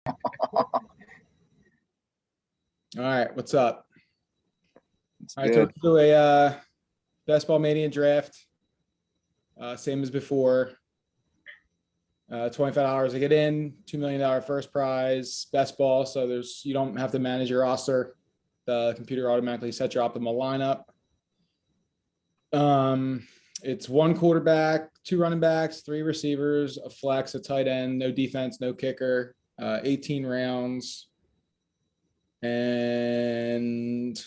All right, what's up? All right, so Good. let's do a Bestball Mania draft. Same as before. $25 to get in, $2 million first prize, best ball. So you don't have to manage your roster. The computer automatically sets your optimal lineup. It's one quarterback, two running backs, three receivers, a flex, a tight end, no defense, no kicker, 18 rounds. And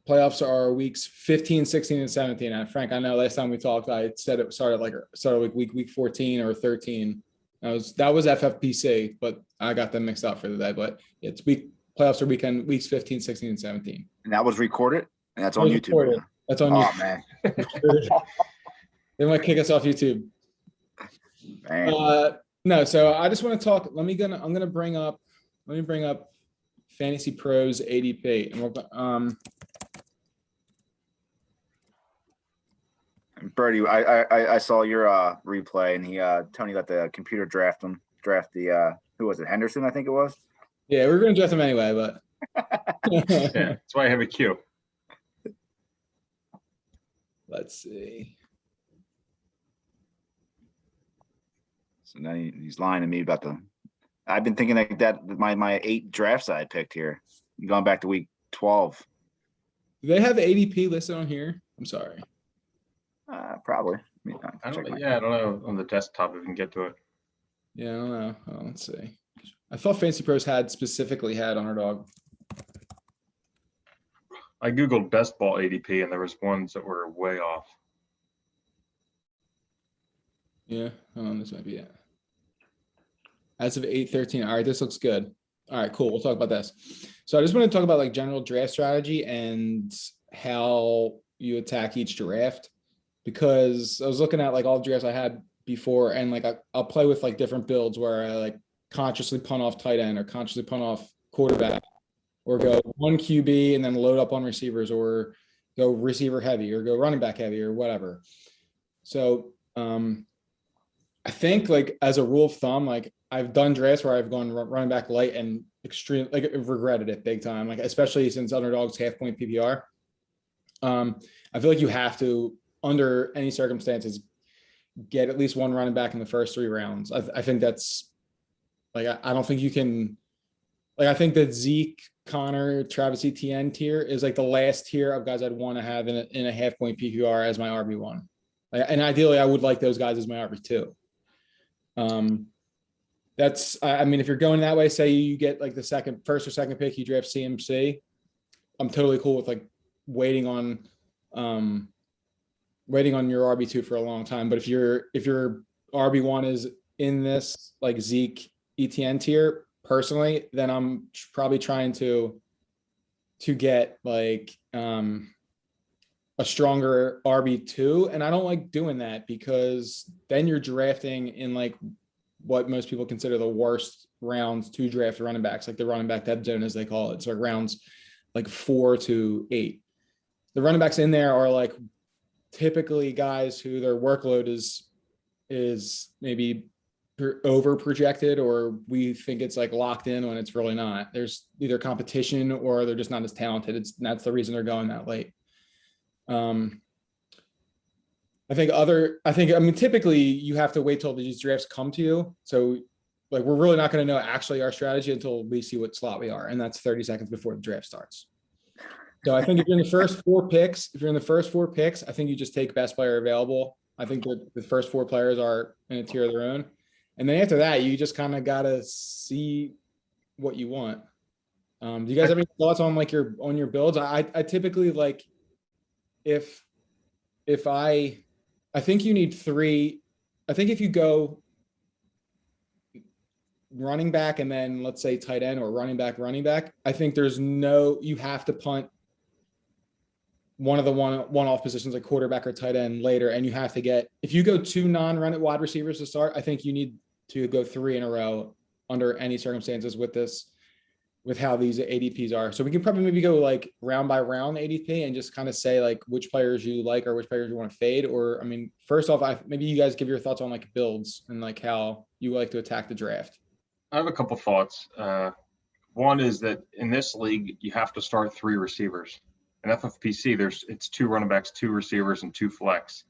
playoffs are weeks 15, 16, and 17. And Frank, I know last time we talked, I said it started like week 14 or 13. That was FFPC, but I got them mixed up for the day. But it's playoffs are weeks 15, 16, and 17. And that was recorded, and that's on YouTube. Right now. That's on YouTube. Man. They might kick us off YouTube. No, so I just want to talk. Let me bring up Fantasy Pros ADP, and Berty, I saw your replay, and Tony let the computer draft the who was it, Henderson, I think it was. Yeah, we're going to draft him anyway, but yeah, that's why I have a queue. Let's see. So now he's lying to me about I've been thinking like that. My 8 drafts I picked here, going back to week 12. Do they have ADP listed on here? I'm sorry. Probably. I don't know on the desktop if you can get to it. Yeah, I don't know. Let's see. I thought Fantasy Pros specifically had Underdog. I Googled best ball ADP and there was ones that were way off. Yeah, this might be it. As of 8/13. All right, this looks good. All right, cool. We'll talk about this. So I just want to talk about like general draft strategy and how you attack each draft, because I was looking at like all the drafts I had before, and like I'll play with like different builds where I like consciously punt off tight end or consciously punt off quarterback, or go one QB and then load up on receivers, or go receiver heavy or go running back heavy or whatever. So I think like as a rule of thumb, like I've done drafts where I've gone running back light and extreme, like I've regretted it big time, like especially since Underdog's half point PPR. I feel like you have to, under any circumstances, get at least one running back in the first 3 rounds. I think that's like, I don't think you can, like, I think that Zeke, Connor, Travis Etienne tier is like the last tier of guys I'd want to have in a half point PPR as my RB1. And ideally I would like those guys as my RB2. That's, I mean, if you're going that way, say you get like the first or second pick, you draft CMC, I'm totally cool with like waiting on your RB2 for a long time. But if your RB1 is in this like Zeke ETN tier, personally, then I'm probably trying to get like a stronger RB2. And I don't like doing that, because then you're drafting in like what most people consider the worst rounds to draft running backs, like the running back dead zone, as they call it. So like rounds like 4 to 8. The running backs in there are like typically guys who their workload is maybe over projected, or we think it's like locked in when it's really not. There's either competition or they're just not as talented. That's the reason they're going that late. I mean, typically you have to wait till these drafts come to you. So like, we're really not going to know actually our strategy until we see what slot we are. And that's 30 seconds before the draft starts. So I think if you're in the first 4 picks, I think you just take best player available. I think that the first 4 players are in a tier of their own. And then after that, you just kind of got to see what you want. Do you guys have any thoughts on like your builds? I typically like, I think you need 3. I think if you go running back and then let's say tight end, or running back, I think you have to punt one of the one-off positions like quarterback or tight end later. And you have to get, if you go 2 non-run wide receivers to start, I think you need to go 3 in a row under any circumstances with how these ADPs are. So we can probably maybe go like round by round ADP and just kind of say like which players you like or which players you want to fade. Or, I mean, first off, maybe you guys give your thoughts on like builds and like how you like to attack the draft. I have a couple thoughts. One is that in this league, you have to start 3 receivers. In FFPC, it's 2 running backs, 2 receivers, and 2 flex.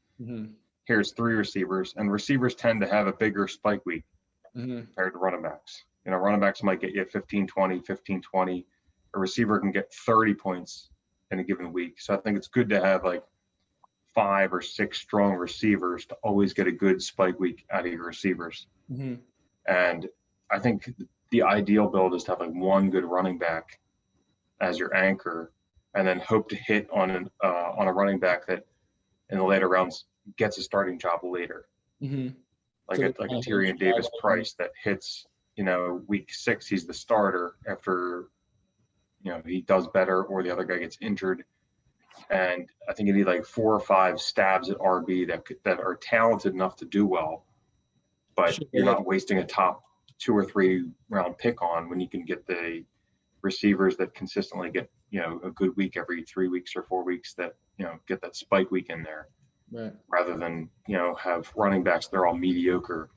Here's 3 receivers, and receivers tend to have a bigger spike week compared to running backs. Running backs might get you 15, 20, 15, 20. A receiver can get 30 points in a given week. So I think it's good to have like 5 or 6 strong receivers to always get a good spike week out of your receivers. And I think the ideal build is to have like 1 good running back as your anchor, and then hope to hit on a running back that in the later rounds gets a starting job later. Like a Tyrion Davis Price that hits, week 6, he's the starter after, he does better or the other guy gets injured. And I think you need like 4 or 5 stabs at RB that are talented enough to do well, but you're not wasting a top 2 or 3 round pick on when you can get the receivers that consistently get, a good week every 3 weeks or 4 weeks that, get that spike week in there. Right. Rather than, have running backs, they're all mediocre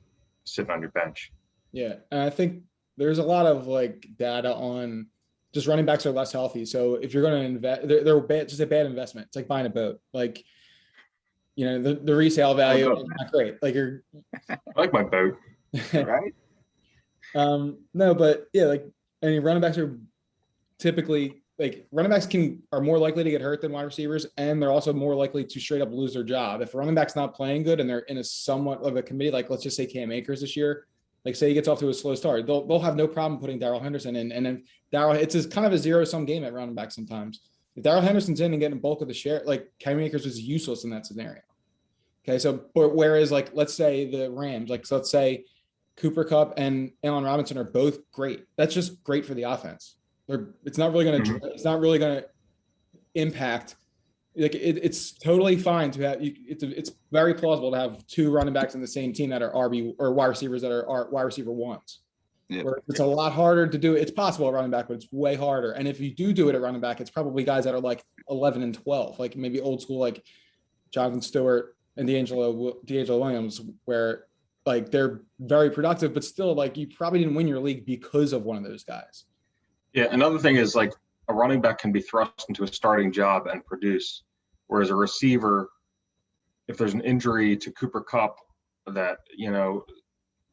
sitting on your bench. Yeah. And I think there's a lot of like data on just running backs are less healthy. So if you're going to invest, they're bad, just a bad investment. It's like buying a boat. Like, the resale value is not great. Like I like my boat. Right. No, but yeah, running backs are typically running backs are more likely to get hurt than wide receivers, and they're also more likely to straight up lose their job. If a running back's not playing good and they're in a somewhat of a committee, like let's just say Cam Akers this year, say he gets off to a slow start, they'll have no problem putting Darrell Henderson in. And then it's kind of a zero-sum game at running back sometimes. If Darrell Henderson's in and getting a bulk of the share, Cam Akers is useless in that scenario. Okay, so whereas let's say the Rams, so let's say Cooper Kupp and Allen Robinson are both great. That's just great for the offense. It's not really going to impact. It's totally fine to have. It's very plausible to have 2 running backs in the same team that are RB or wide receivers that are wide receiver ones. Yep. Where it's a lot harder to do. It's possible at running back, but it's way harder. And if you do it at running back, it's probably guys that are like 11 and 12, like maybe old school, like Jonathan Stewart and D'Angelo Williams, where they're very productive, but still you probably didn't win your league because of one of those guys. Yeah. Another thing is a running back can be thrust into a starting job and produce, whereas a receiver, if there's an injury to Cooper Kupp, that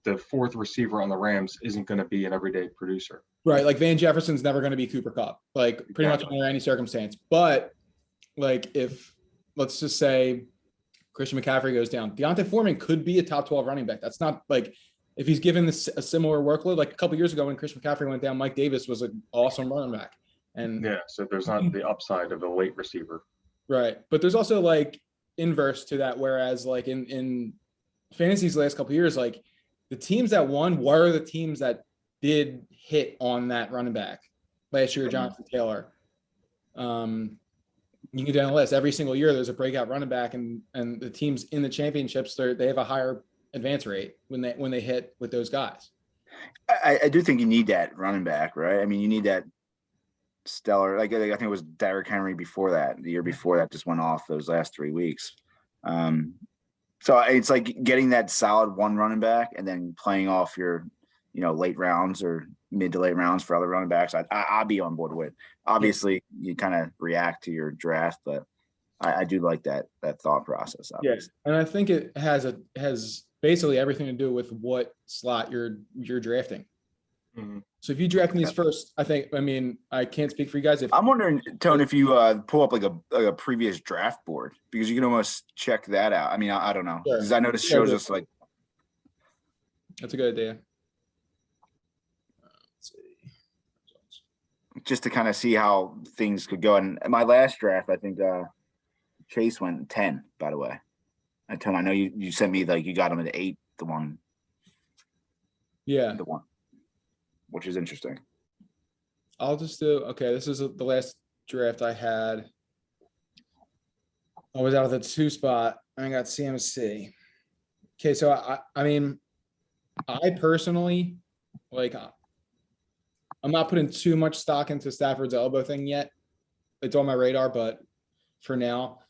the 4th receiver on the Rams isn't going to be an everyday producer. Right. Van Jefferson's never going to be Cooper Kupp, pretty much under any circumstance. But if let's just say Christian McCaffrey goes down, Deontay Foreman could be a top 12 running back. That's not if he's given this a similar workload, a couple years ago when Christian McCaffrey went down, Mike Davis was an awesome running back. And yeah, so there's not the upside of a late receiver. Right. But there's also inverse to that. Whereas in fantasy's last couple of years, the teams that won were the teams that did hit on that running back. Last year, Jonathan Taylor. You can get down the list. Every single year there's a breakout running back, and the teams in the championships, they have a higher advance rate when they hit with those guys. I do think you need that running back, right? I mean, you need that stellar. I think it was Derrick Henry before that. The year before that just went off those last 3 weeks. So it's getting that solid 1 running back and then playing off your, late rounds or mid to late rounds for other running backs. I'd be on board with. Obviously, you kind of react to your draft, but I do like that thought process. Yes, and I think it has basically everything to do with what slot you're drafting. Mm-hmm. So if you draft these first, I can't speak for you guys. I'm wondering, Tone, if you pull up a previous draft board, because you can almost check that out. I don't know, because I noticed shows us That's a good idea. Let's see. Just to kind of see how things could go. And my last draft, I think Chase went 10, by the way. And Tone, I know you sent me you got him at 8, the one. Yeah. The one. Which is interesting. I'll just do, okay, this is the last draft I had. I was out of the 2 spot. I got CMC. Okay, so I personally, I'm not putting too much stock into Stafford's elbow thing yet. It's on my radar, but for now,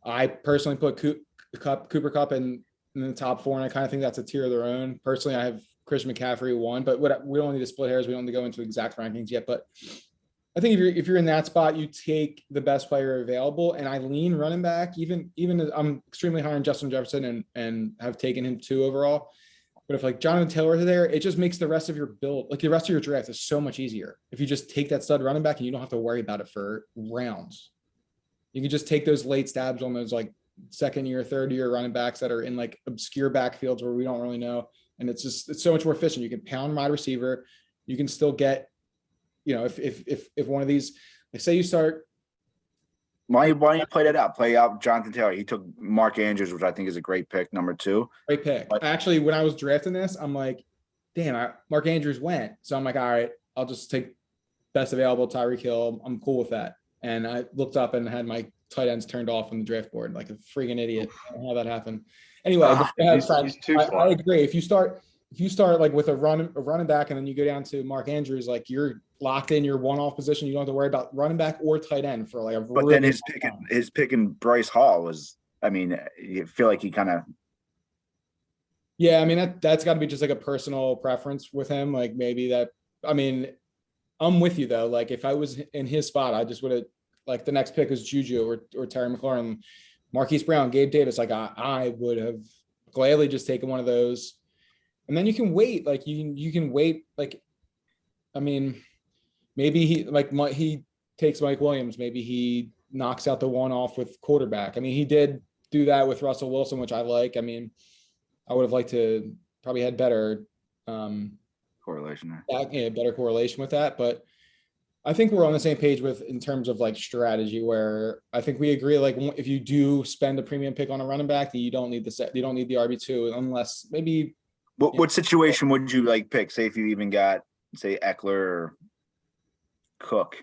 I personally put Cooper Kupp in the top 4, and I kind of think that's a tier of their own. Personally, I have Christian McCaffrey 1, but we don't need to split hairs. We don't need to go into exact rankings yet, but I think if you're in that spot, you take the best player available, and I lean running back. Even I'm extremely high on Justin Jefferson and have taken him 2 overall. But if like Jonathan Taylor is there, it just makes the rest of your build, like the rest of your draft, is so much easier if you just take that stud running back and you don't have to worry about it for rounds. You can just take those late stabs on those like second year, third year running backs that are in like obscure backfields where we don't really know, and it's so much more efficient. You can pound wide receiver. You can still get, if one of these, like say you start. Why don't you play that out? Play out Jonathan Taylor. He took Mark Andrews, which I think is a great pick, number 2. Great pick. Actually, when I was drafting this, I'm like, damn, Mark Andrews went. So I'm like, all right, I'll just take best available Tyreek Hill. I'm cool with that. And I looked up and had my tight ends turned off on the draft board like a freaking idiot. I don't know how that happened. Anyway, I agree. If you start like with a running back and then you go down to Mark Andrews, like you're locked in your one-off position. You don't have to worry about running back or tight end for like a. But then his pick in Bryce Hall was, I mean, you feel like he kind of. Yeah, I mean that's got to be just like a personal preference with him. Like maybe that. I mean, I'm with you though. Like if I was in his spot, I just would have like the next pick is Juju or Terry McLaurin, Marquise Brown, Gabe Davis. Like I would have gladly just taken one of those. And then you can wait, like you can wait, like, I mean, maybe he takes Mike Williams, maybe he knocks out the one off with quarterback. I mean, he did do that with Russell Wilson, which I like. I mean, I would have liked to probably had better correlation there. Yeah, better correlation with that. But I think we're on the same page in terms of like strategy, where I think we agree, like if you do spend a premium pick on a running back, you don't need the RB2 unless maybe. What situation would you like pick? Say if you even got, say, Eckler or Cook.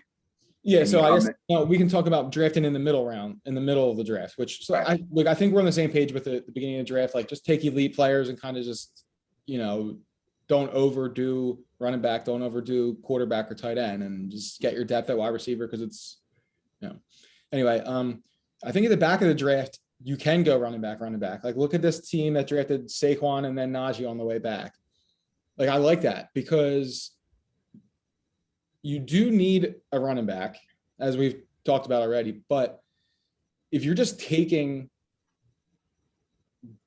Yeah, so I guess we can talk about drafting in the middle of the draft, which I think we're on the same page with the beginning of the draft. Like just take elite players and kind of just, don't overdo running back, don't overdo quarterback or tight end, and just get your depth at wide receiver because it's, Anyway, I think at the back of the draft, you can go running back. Like, look at this team that drafted Saquon and then Najee on the way back. Like, I like that because you do need a running back, as we've talked about already. But if you're just taking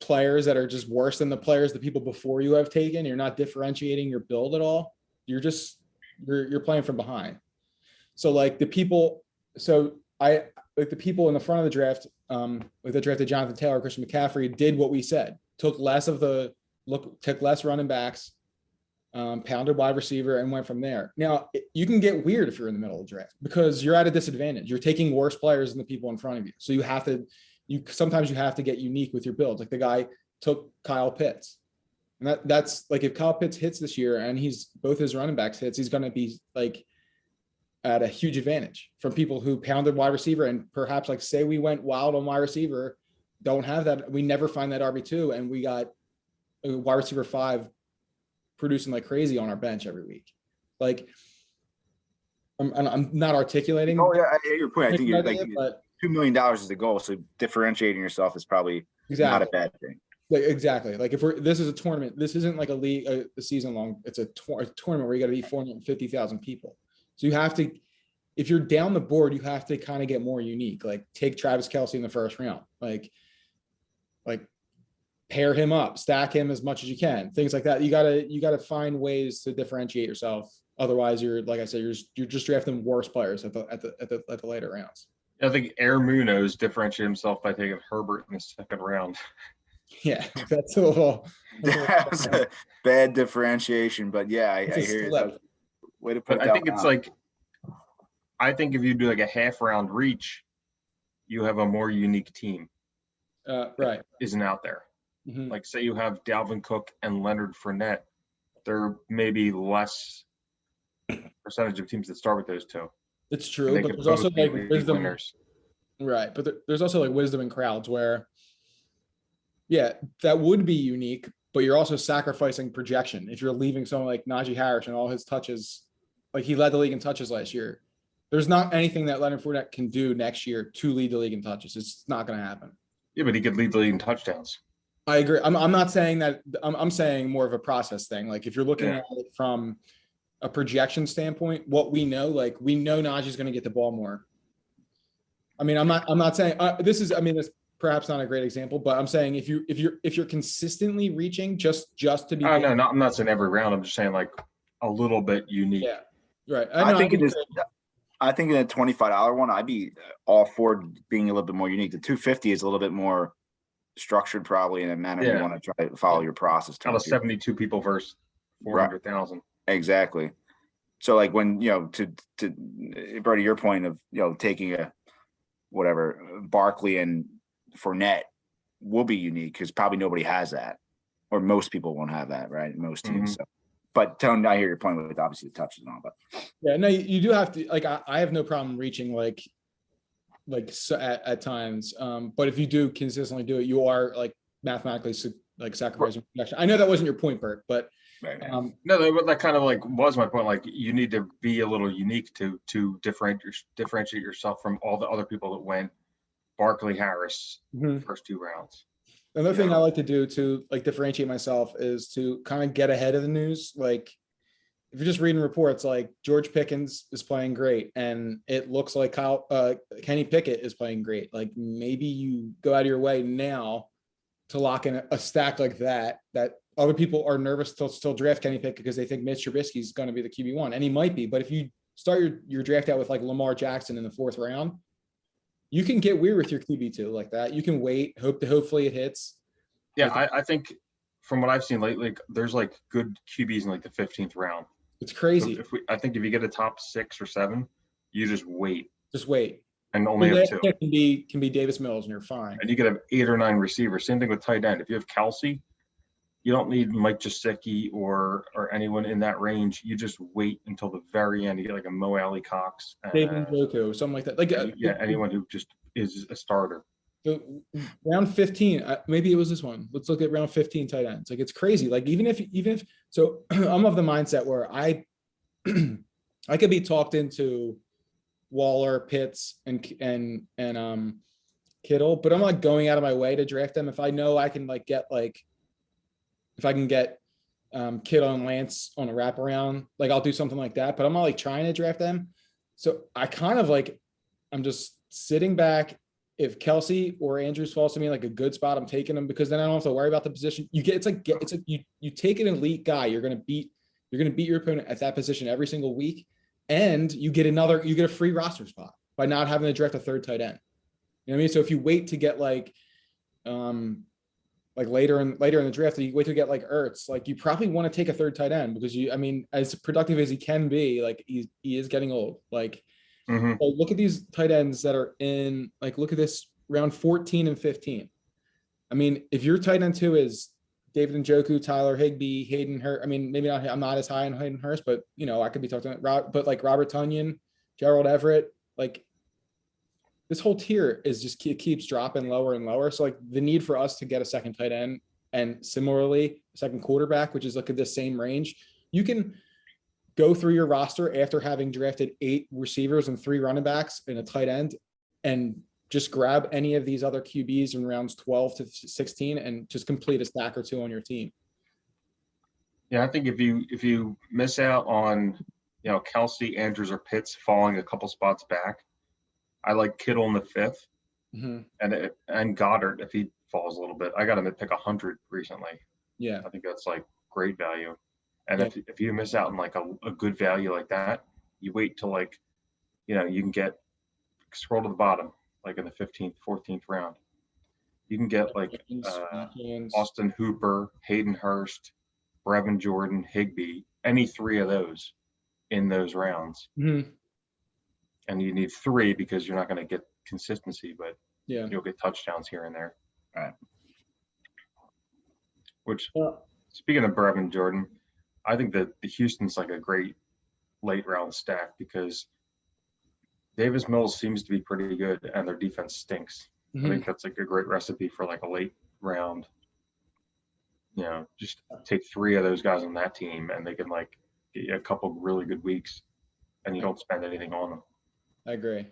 players that are just worse than the people before you have taken, you're not differentiating your build at all. You're playing from behind. So like the people in the front of the draft, like the drafted Jonathan Taylor, Christian McCaffrey, did what we said, took less running backs, pounded wide receiver, and went from there. Now you can get weird if you're in the middle of the draft because you're at a disadvantage. You're taking worse players than the people in front of you. So sometimes you have to get unique with your builds. Like the guy took Kyle Pitts, and that's like, if Kyle Pitts hits this year and both his running backs hits, he's going to be like at a huge advantage from people who pounded wide receiver, and perhaps like say we went wild on wide receiver, don't have that. We never find that RB2, and we got a wide receiver 5 producing like crazy on our bench every week. Like I'm not articulating. Oh yeah, I hear your point. I think you're like $2 million is the goal. So differentiating yourself is probably not a bad thing. Exactly. Like this is a tournament, this isn't like a league, a season long. It's a tournament where you got to beat 450,000 people. So you have to, if you're down the board, you have to kind of get more unique. Like take Travis Kelce in the first round, like pair him up, stack him as much as you can, things like that. You gotta find ways to differentiate yourself. Otherwise, you're, like I said, you're just drafting worse players at the later rounds. I think Air Munoz differentiated himself by taking Herbert in the second round. Yeah, that's a little. That's a bad differentiation, but yeah, I hear you. Way to put it. I think it's like, I think if you do like a half round reach, you have a more unique team. Right. Isn't out there. Mm-hmm. Like say you have Dalvin Cook and Leonard Fournette, there may be less percentage of teams that start with those two. It's true, but there's also like wisdom. Winners. Right, but there's also like wisdom in crowds where, yeah, that would be unique, but you're also sacrificing projection. If you're leaving someone like Najee Harris and all his touches, like he led the league in touches last year, there's not anything that Leonard Fournette can do next year to lead the league in touches. It's not going to happen. Yeah, but he could lead the league in touchdowns. I agree. I'm not saying that. I'm saying more of a process thing. Like if you're looking Yeah. at it from a projection standpoint, what we know, like we know Najee's going to get the ball more. I mean, I'm not saying this is. I mean, this perhaps not a great example, but I'm saying if you're consistently reaching just to be. Oh no, I'm not saying every round. I'm just saying like a little bit unique. Yeah. Right. I think it is. I think in a $25 one, I'd be all for being a little bit more unique. The 250 is a little bit more structured, probably in a manner you want to try to follow your process. Out of 72 people versus 400,000. Exactly. So like when, to Berty, your point of, taking a whatever Barkley and Fournette will be unique because probably nobody has that, or most people won't have that, right? Most teams. So. But Tone, I hear your point with obviously the touches and all, but yeah, no, you do have to, like, I have no problem reaching like so at times. But if you do consistently do it, you are like mathematically like sacrificing protection. I know that wasn't your point, Bert, but no, that kind of like was my point. Like you need to be a little unique to differentiate yourself from all the other people that went Barkley, Harris, first 2 rounds. Another thing I like to do to like differentiate myself is to kind of get ahead of the news. Like if you're just reading reports, like George Pickens is playing great and it looks like Kenny Pickett is playing great. Like maybe you go out of your way now to lock in a stack like that other people are nervous to still draft Kenny Pickett because they think Mitch Trubisky is going to be the QB1, and he might be. But if you start your draft out with like Lamar Jackson in the 4th round, you can get weird with your QB2 like that. You can wait, hopefully it hits. Yeah, I think from what I've seen lately, like, there's like good QBs in like the 15th round. It's crazy. So I think if you get a top 6 or 7, you just wait. Just wait. And only have 2. Can be Davis Mills and you're fine. And you could have 8 or 9 receivers. Same thing with tight end. If you have Kelsey, you don't need Mike Gesicki or anyone in that range. You just wait until the very end. You get like a Mo Alley Cox, David Njoku, something like that. Like anyone who just is a starter. So round 15, maybe it was this one. Let's look at round 15 tight ends. Like it's crazy. Like even if so, I'm of the mindset where I could be talked into Waller, Pitts, and Kittle, but I'm like going out of my way to draft them if I know I can like get like. If I can get Kittle and Lance on a wraparound, like I'll do something like that, but I'm not like trying to draft them. So I kind of like, I'm just sitting back. If Kelsey or Andrews falls to me like a good spot, I'm taking them because then I don't have to worry about the position. It's like you take an elite guy, you're gonna beat your opponent at that position every single week, and you get a free roster spot by not having to draft a 3rd tight end. You know what I mean? So if you wait to get like later in the draft, you wait to get like Ertz, like you probably want to take a 3rd tight end because as productive as he can be, like he is getting old. Like, so look at these tight ends that are in, like, look at this round 14 and 15. I mean, if your tight end 2 is David Njoku, Tyler Higbee, Hayden Hurst, I mean, maybe not, I'm not as high on Hayden Hurst, but I could be talking about, but like Robert Tonyan, Gerald Everett, like this whole tier is just keeps dropping lower and lower. So like the need for us to get a 2nd tight end and similarly a 2nd quarterback, which is like at the same range, you can go through your roster after having drafted 8 receivers and 3 running backs and a tight end and just grab any of these other QBs in rounds 12 to 16 and just complete a stack or 2 on your team. Yeah, I think if you miss out on, Kelsey, Andrews, or Pitts falling a couple spots back, I like Kittle in the 5th, and Goddard if he falls a little bit. I got him at pick 100 recently. Yeah, I think that's like great value. And if you miss out on like a good value like that, you wait till like, you can scroll to the bottom, like in the 15th, 14th round. You can get like Austin Hooper, Hayden Hurst, Brevin Jordan, Higbee, any 3 of those in those rounds. And you need 3 because you're not going to get consistency, but you'll get touchdowns here and there. All right. Which, speaking of Brevin Jordan, I think that the Houston's like a great late round stack because Davis Mills seems to be pretty good and their defense stinks. I think that's like a great recipe for like a late round. Just take 3 of those guys on that team and they can like get you a couple really good weeks and you don't spend anything on them. I agree.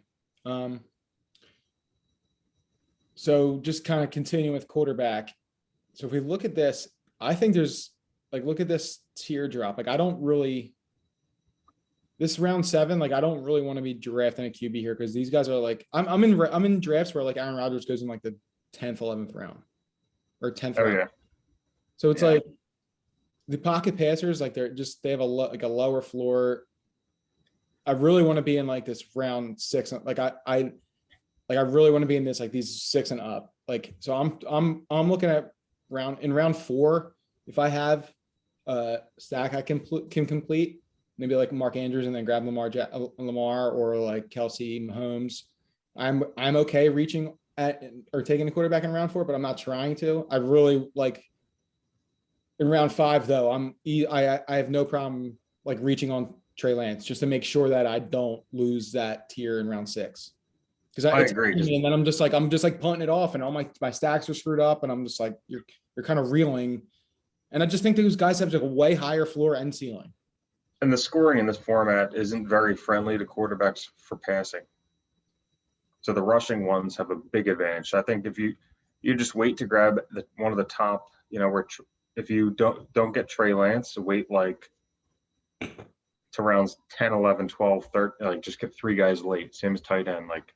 So just kind of continuing with quarterback, so if we look at this, I think there's like, look at this tier drop. Like, I don't really, this round 7, like, I don't really want to be drafting a QB here because these guys are like, I'm in drafts where like Aaron Rodgers goes in like the 10th, 11th round or 10th Oh round. yeah. So it's Yeah. like the pocket passers, like they have like a lower floor. I really want to be in like this round 6. Like I really want to be in this, like these 6 and up. Like, so I'm looking at round 4. If I have a stack I can complete, maybe like Mark Andrews and then grab Lamar or like Kelsey, Mahomes. I'm okay reaching at or taking the quarterback in round 4, but I'm not trying to. I really like in round 5 though. I have no problem like reaching on Trey Lance just to make sure that I don't lose that tier in round 6. Because I agree. And then I'm just like punting it off, and all my stacks are screwed up, and I'm just like you're kind of reeling. And I just think those guys have like a way higher floor and ceiling. And the scoring in this format isn't very friendly to quarterbacks for passing. So the rushing ones have a big advantage. I think if you just wait to grab one of the top, where if you don't get Trey Lance, wait like to rounds 10, 11, 12, 13, like just get 3 guys late, same as tight end. Like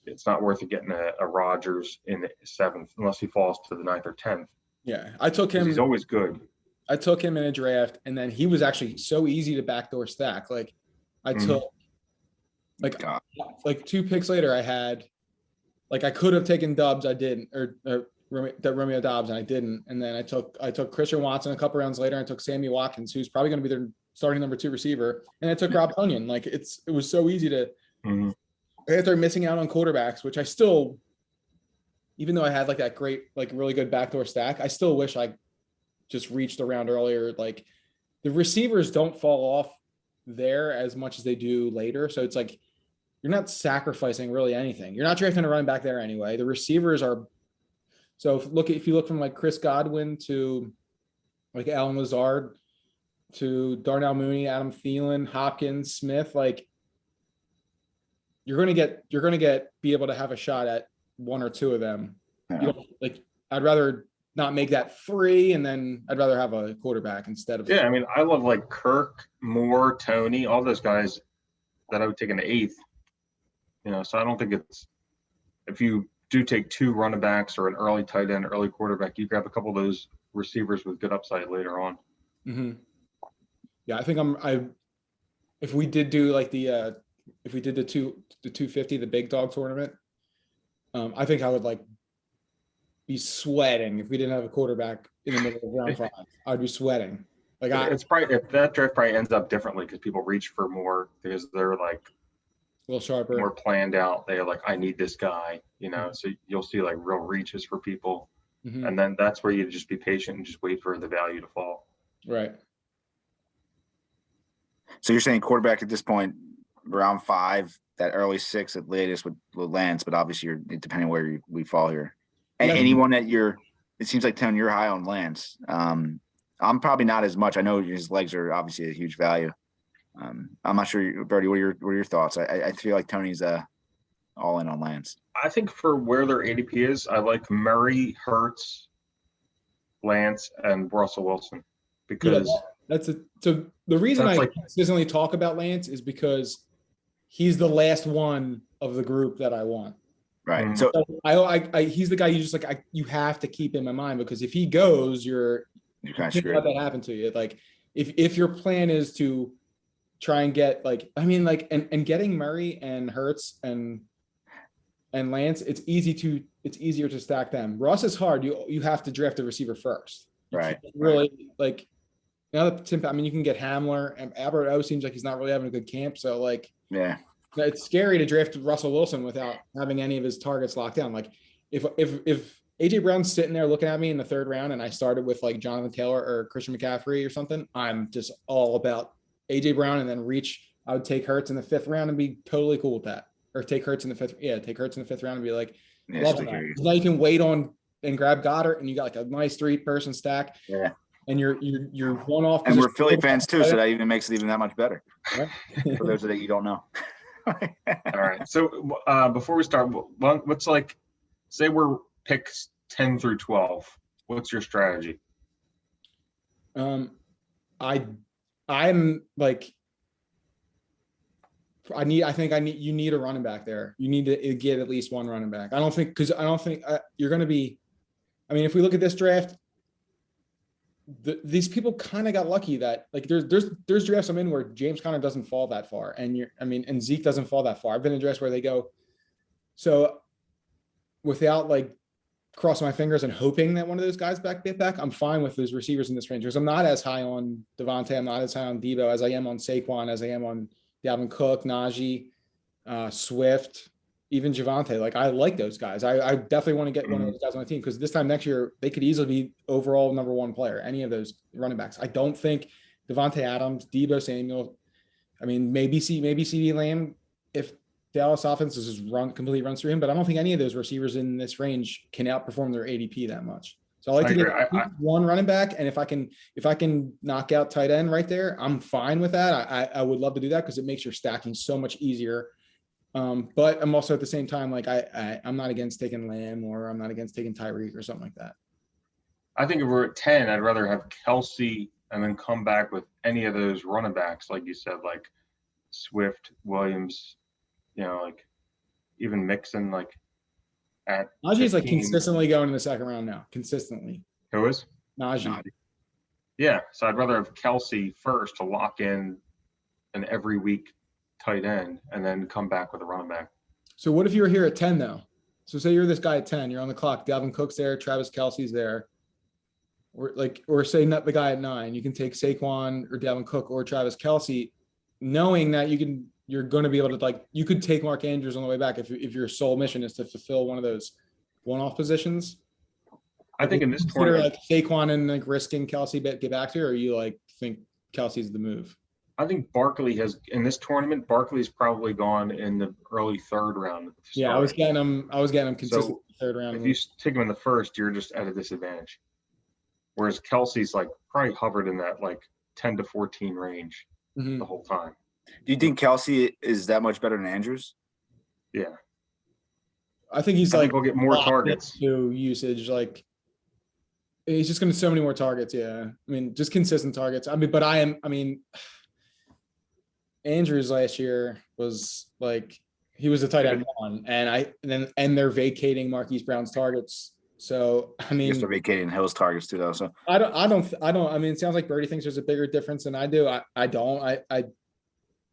it's not worth it getting a Rodgers in the 7th unless he falls to the 9th or 10th. Yeah, I took him. He's always good. I took him in a draft, and then he was actually so easy to backdoor stack. Like I took like 2 picks later, I had like I could have taken Dobbs, I didn't, or Romeo Dobbs, and I didn't. And then I took Christian Watson a couple rounds later. I took Sammy Watkins, who's probably going to be their starting number 2 receiver, and I took Rob Tonyan. Like it was so easy to. After missing out on quarterbacks, which I still, even though I had like that great, like really good backdoor stack, I still wish I just reached around earlier. Like the receivers don't fall off there as much as they do later. So it's like, you're not sacrificing really anything. You're not drafting a running back there anyway. The receivers are. So if you look from like Chris Godwin to like Allen Lazard to Darnell Mooney, Adam Thielen, Hopkins, Smith, like you're going to be able to have a shot at 1 or 2 of them. Yeah. I'd rather not make that 3, and then I'd rather have a quarterback instead of. Yeah, I mean, I love like Kirk, Moore, Tony, all those guys that I would take in the 8th. So I don't think if you do take 2 running backs or an early tight end, early quarterback, you grab a couple of those receivers with good upside later on. Mm-hmm. Yeah, I think if we did do like if we did the 250, the big dog tournament, I think I would like be sweating if we didn't have a quarterback in the middle of round 5. I'd be sweating. Like it's probably, if that draft probably ends up differently because people reach for more because they're like a little sharper, more planned out. They're like, I need this guy, so you'll see like real reaches for people. Mm-hmm. And then that's where you just be patient and just wait for the value to fall. Right. So you're saying quarterback at this point, round 5, that early 6 at latest with Lance, but obviously depending where we fall here. And anyone that it seems like, Tony, you're high on Lance. I'm probably not as much. I know his legs are obviously a huge value. I'm not sure, Berty, what are your thoughts? I feel like Tony's all in on Lance. I think for where their ADP is, I like Murray, Hurts, Lance, and Russell Wilson because so the reason I consistently talk about Lance is because he's the last one of the group that I want. Right. Mm-hmm. So he's the guy you just like you have to keep in my mind because if he goes, you can't let that happen to you. Like if your plan is to try and get and getting Murray and Hurts and Lance, it's easier to stack them. Russ is hard. You have to draft a receiver first. Right. Really like now that you can get Hamler and Albert O seems like he's not really having a good camp. So like, yeah, it's scary to draft Russell Wilson without having any of his targets locked down. Like if AJ Brown's sitting there looking at me in the 3rd round and I started with like Jonathan Taylor or Christian McCaffrey or something, I'm just all about AJ Brown and then I would take Hurts in the 5th round and be totally cool with that. Or take Hurts in the 5th. Yeah, take Hurts in the 5th round and be like, love that. Now you can wait on and grab Goddard and you got like a nice 3-person stack. Yeah. And you're one off. And we're Philly fans too, so that even makes it even that much better. Right? For those that you don't know. All right. So before we start, what's like, say we're picks 10 through 12. What's your strategy? I'm like, you need a running back there. You need to get at least one running back. I don't think you're going to be, I mean, if we look at this draft, these people kind of got lucky that like there's drafts I'm in where James Conner doesn't fall that far, and and Zeke doesn't fall that far. I've been in drafts where they go, so without like crossing my fingers and hoping that one of those guys get back, I'm fine with those receivers in this range because I'm not as high on Devontae, I'm not as high on Debo as I am on Saquon, as I am on Dalvin Cook, Najee, Swift, even Javonte. Like I like those guys. I definitely want to get one of those guys on the team because this time next year they could easily be overall number one player. Any of those running backs. I don't think Devontae Adams, Debo Samuel. I mean, maybe CeeDee Lamb if Dallas offense is just completely runs through him, but I don't think any of those receivers in this range can outperform their ADP that much. So I like to get one running back, and if I can knock out tight end right there, I'm fine with that. I would love to do that because it makes your stacking so much easier. But I'm also at the same time like I'm not against taking Lamb or I'm not against taking Tyreek or something like that. I think if we're at 10, I'd rather have Kelsey and then come back with any of those running backs, like you said, like Swift, Williams, like even Mixon, like at Najee's like consistently going in the second round now. Consistently. Who is? Najee. Yeah. So I'd rather have Kelsey first to lock in an every week tight end and then come back with a running back. So what if you were here at 10 though? So say you're this guy at 10, you're on the clock. Dalvin Cook's there, Travis Kelsey's there. Or say not the guy at 9. You can take Saquon or Dalvin Cook or Travis Kelsey, knowing that you're going to be able to like you could take Mark Andrews on the way back if your sole mission is to fulfill one of those one-off positions. I think in this tournament, like Saquon and like risking Kelsey get back to, or you like think Kelsey's the move? I think Barkley has in this tournament. Barkley's probably gone in the early third round. Yeah, I was getting him consistent third round. If you take him in the first, you're just at a disadvantage. Whereas Kelsey's like probably hovered in that like 10 to 14 range the whole time. Do you think Kelsey is that much better than Andrews? Yeah. I think he's like he'll get more targets to usage. Like he's just going to so many more targets. Yeah. I mean, just consistent targets. Andrews last year was like, he was a tight end one and they're vacating Marquise Brown's targets. So, I mean, they're vacating Hill's targets too though. So I mean, it sounds like Berty thinks there's a bigger difference than I do. I don't.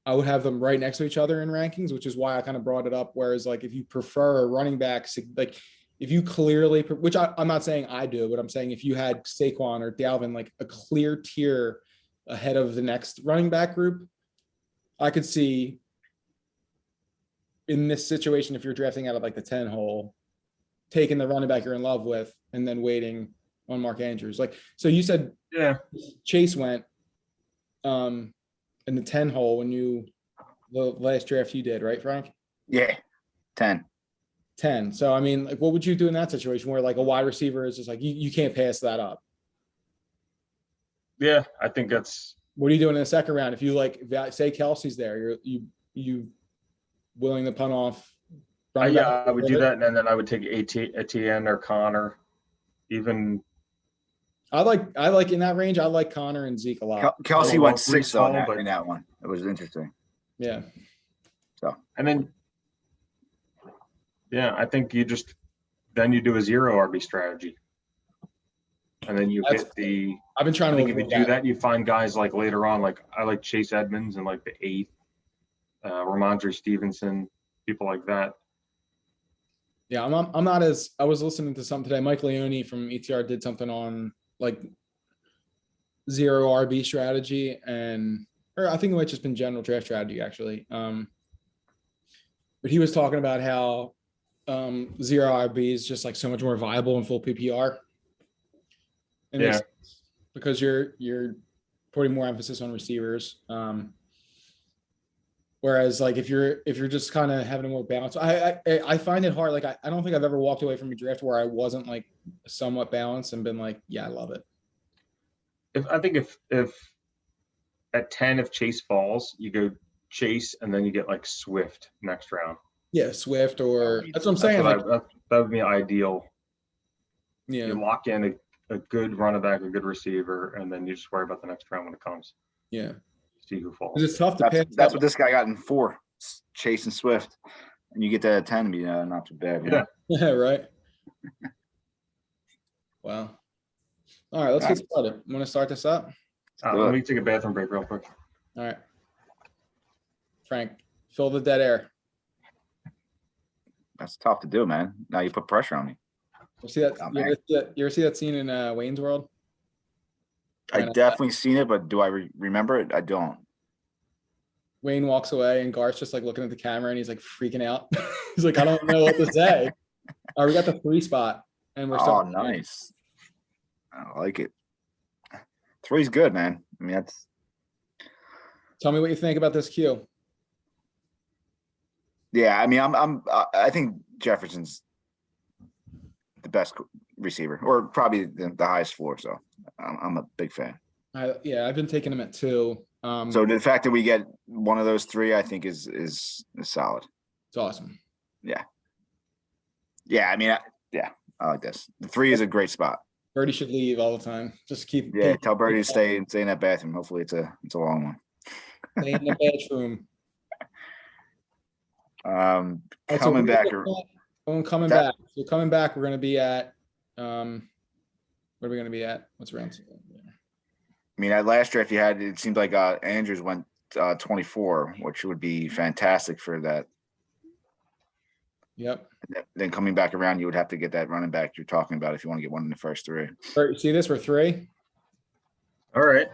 I would have them right next to each other in rankings, which is why I kind of brought it up. Whereas like, if you prefer a running back, like if you clearly, which I'm not saying I do, but I'm saying if you had Saquon or Dalvin, like a clear tier ahead of the next running back group, I could see in this situation, if you're drafting out of like the 10 hole, taking the running back you're in love with and then waiting on Mark Andrews. Like, so you said Chase went in the 10 hole the last draft you did, right, Frank? Yeah. 10. So, I mean, like, what would you do in that situation where like a wide receiver is just like, you can't pass that up? Yeah, I think that's. What are you doing in the second round? If you like, say Kelsey's there, you willing to punt off? I would do that, and then I would take Etienne or Connor. Even I like in that range. I like Connor and Zeke a lot. Kelsey went 6 though in that one. It was interesting. Yeah. So and then, I think you do a 0 RB strategy, and then hit the. I've been trying to. If you do that, you find guys like later on, like I like Chase Edmonds and like the 8th, Ramondre Stevenson, people like that. Yeah, I'm not as. I was listening to something today. Mike Leone from ETR did something on like 0 RB strategy, or I think it might just been general draft strategy actually. But he was talking about how 0 RB is just like so much more viable in full PPR. And because you're putting more emphasis on receivers. Whereas like if you're just kind of having a more balance, I find it hard. Like I don't think I've ever walked away from a draft where I wasn't like somewhat balanced and been like, yeah, I love it. If at 10, if Chase falls, you go Chase and then you get like Swift next round. Yeah, Swift or that's what I'm saying. That would be ideal. Yeah, you lock in a good running back, a good receiver, and then you just worry about the next round when it comes. Yeah. See who falls. 'Cause it's tough to pass. That's what this guy got in 4, chasing Swift, and you get that at 10 to be not too bad. Yeah. Yeah, right. Wow. All right, let's get started. Want to start this up? Let me take a bathroom break real quick. All right. Frank, fill the dead air. That's tough to do, man. Now you put pressure on me. You see that? You ever see that scene in Wayne's World? I definitely seen it, but do I remember it? I don't. Wayne walks away and Garth's just like looking at the camera and he's like freaking out. He's like, I don't know what to say. All right, we got the 3 spot and we're Oh, nice. I like it. 3's good, man. I mean, that's. Tell me what you think about this queue. Yeah, I mean, I think Jefferson's the best receiver, or probably the highest floor. So I'm a big fan. Yeah, I've been taking him at 2. So the fact that we get one of those 3, I think is solid. It's awesome. Yeah. Yeah, I mean, I like this. The 3 is a great spot. Berty should leave all the time. Just keep. Yeah, tell Berty to stay in that bathroom. Hopefully, it's a long one. Stay in the bedroom. Coming back. Coming back. So coming back, we're going to be at. What are we going to be at? What's round? I mean, at last draft, you had it seemed like Andrews went 24, which would be fantastic for that. Yep. Then coming back around, you would have to get that running back you're talking about if you want to get one in the first 3. See this? We're 3. All right.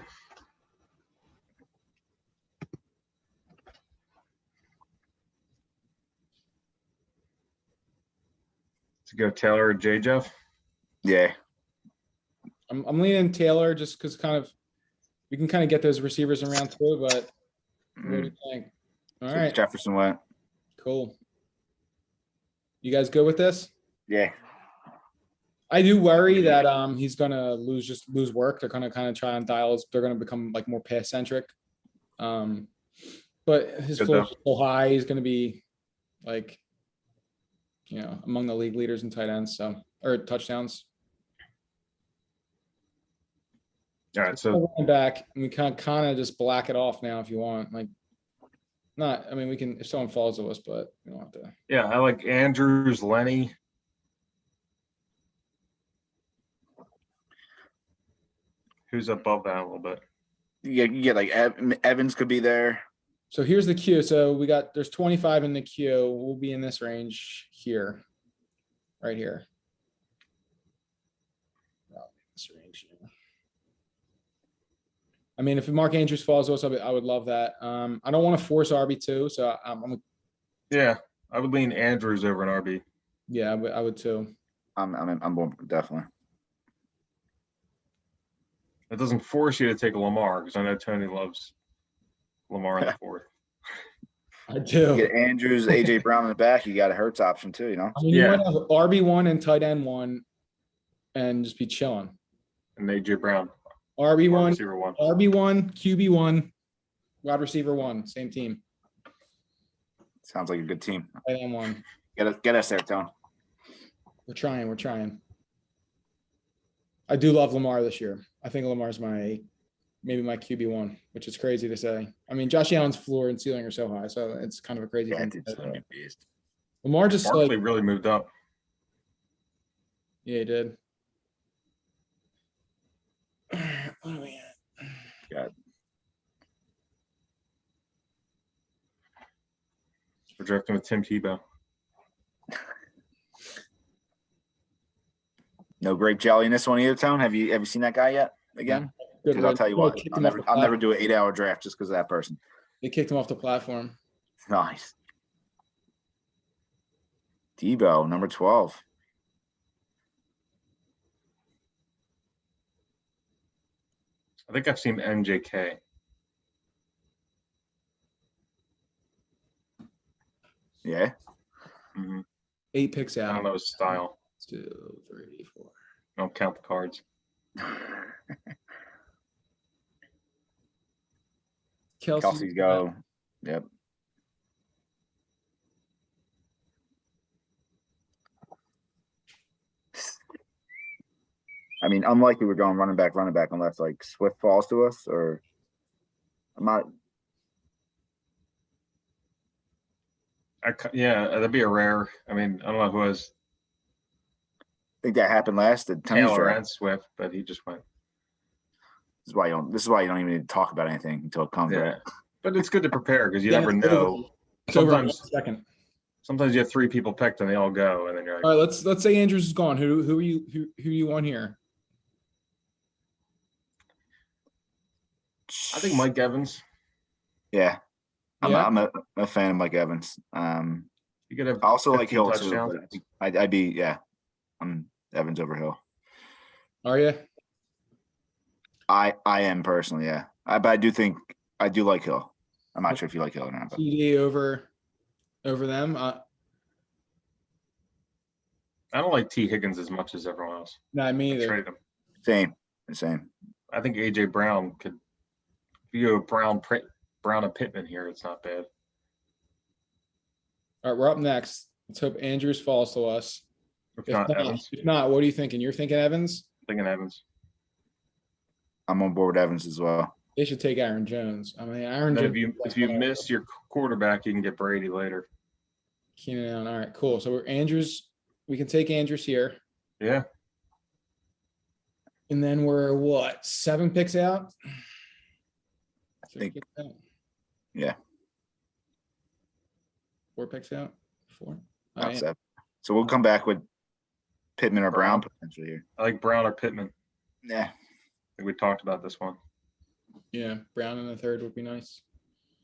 To go Taylor or J Jeff? Yeah. I'm leaning Taylor just because we can kind of get those receivers in round 2, but what do you think? All So right. Jefferson went. Cool. You guys good with this? Yeah. I do worry that he's gonna lose work. They're gonna kind of try and they're gonna become like more pass centric. But his floor is so high, he's gonna be like, among the league leaders in tight ends, or touchdowns. All right, so back, and we can kind of just black it off now if you want. Like, we can if someone follows us, but we don't have to. Yeah, I like Andrews, Lenny. Who's above that a little bit? Yeah, you get like Evans could be there. So here's the queue. So there's 25 in the queue. We'll be in this range here, right here. This range here. I mean, if Mark Andrews falls to us, I would love that. I don't want to force RB2, so yeah, I would lean Andrews over an RB. Yeah, I would too. I'm going definitely. It doesn't force you to take a Lamar because I know Tony loves Lamar in the 4th. I do. You get Andrews, AJ Brown in the back. You got a Hurts option too. You might have RB1 and tight end 1, and just be chilling. And AJ Brown. RB1, QB1, wide receiver 1, same team. Sounds like a good team. Tight end 1. Get us there, Tone. We're trying. I do love Lamar this year. I think Lamar's maybe my QB1, which is crazy to say. I mean, Josh Allen's floor and ceiling are so high, so it's kind of a crazy thing. Lamar just Barkley really moved up. Yeah, he did. What are we at? Got We're drafting with Tim Tebow. No grape jelly in this one either, Tone. Have you seen that guy yet? Again? Because I'll tell you what, I'll never do an 8-hour draft just because of that person. They kicked him off the platform. Nice. Tebow, number 12. I think I've seen MJK. Yeah. Mm-hmm. 8 picks out. I don't know his style. 2, 3, 4. I don't count the cards. Kelsey's go. Yep. I mean, unlikely we're going running back unless like Swift falls to us or I'm not. Yeah, that'd be a rare. I mean, I don't know who has I think that happened last at Tony's Taylor draft. and Swift, but he just went. This is why you don't even need to talk about anything until it comes. Yeah, Right? but it's good to prepare because you Yeah, never it's over. know. It's over in Sometimes, 1 second. sometimes you have 3 people picked and they all go, and then you're like, All right, let's say Andrews is gone. Who are you who you want here? I think Mike Evans. Yeah. Yeah. I'm a fan of Mike Evans. You could have I also like 15 Hill too. touchdowns. But I think I'd be I'm Evans over Hill. Are you? I am personally, yeah. But I do like Hill. I'm not sure if you like Hill or not. But TD over them. I don't like T. Higgins as much as everyone else. Not me I either. trade him. same. I think AJ Brown could. If you go Brown and Pittman here, it's not bad. All right, we're up next. Let's hope Andrews falls to us. If not Evans, If not, what are you thinking? You're thinking Evans? thinking Evans. I'm on board with Evans as well. They should take Aaron Jones. I mean, Aaron And then Jones. if you miss your quarterback, you can get Brady later. Keenan Allen. All right, cool. So we're Andrews. We can take Andrews here. Yeah, And then we're what? 7 picks out? I think. 6 picks out? Yeah. 4 picks out? 4? All Not right. 7. So we'll come back with Pittman or Brown potentially here. I like Brown or Pittman. Yeah. I think we talked about this one. Yeah, Brown in the 3rd would be nice.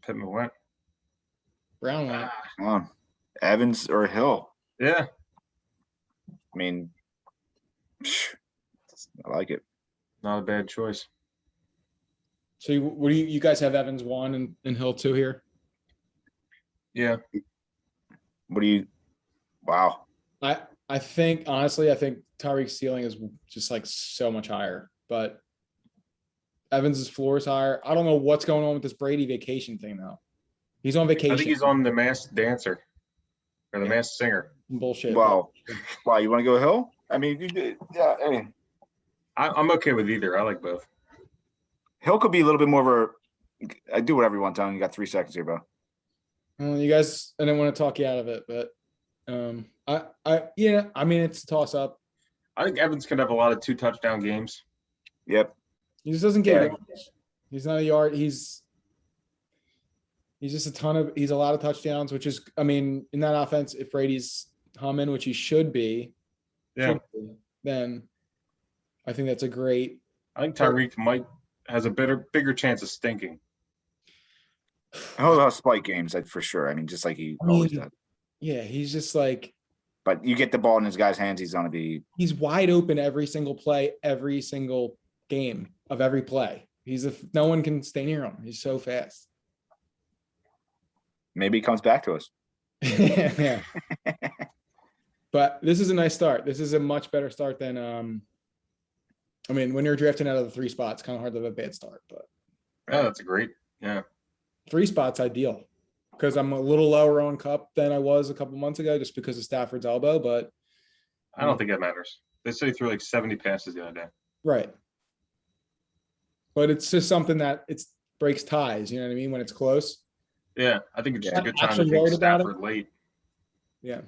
Pittman went. Brown went. Come on. Evans or Hill. Yeah, I mean, I like it. not a bad choice. So what do you guys have Evans 1 and Hill 2 here? Yeah, What do you? Wow. I think honestly, I think Tyreek's ceiling is just like so much higher, but Evans's floor is higher. I don't know what's going on with this Brady vacation thing though. He's on vacation. I think he's on The Masked Dancer or The Masked Singer. Bullshit. Wow. Wow. You want to go Hill? I mean, yeah. I mean, I'm okay with either. I like both. Hill could be a little bit more of a. I do whatever you want, Tony. You got 3 seconds here, bro. Well, you guys, I didn't want to talk you out of it, but I mean, it's a toss up. I think Evans could have a lot of 2 touchdown games. Yep. He just doesn't get Yeah. yards. He's not a yard. He's just he's a lot of touchdowns, which is, I mean, in that offense, if Brady's humming, which he should be, then I think that's a great. I think Tyreek has a bigger chance of stinking. He'll have spike games, for sure. I mean, just like he always does. Yeah, he's just like, But you get the ball in his guy's hands, he's gonna be. he's wide open every single play, every single game of every play. No one can stay near him. He's so fast. Maybe he comes back to us. Yeah. But this is a nice start. This is a much better start than I mean, when you're drafting out of the 3 spots, kind of hard to have a bad start, but Yeah, that's a great. Yeah, 3 spots ideal because I'm a little lower on Cup than I was a couple months ago just because of Stafford's elbow, but I don't think that matters. They say he threw like 70 passes the other day. right. But it's just something that breaks ties, you know what I mean, when it's close. Yeah, I think it's just a good time to Actually take worried about it? Stafford late. Yeah.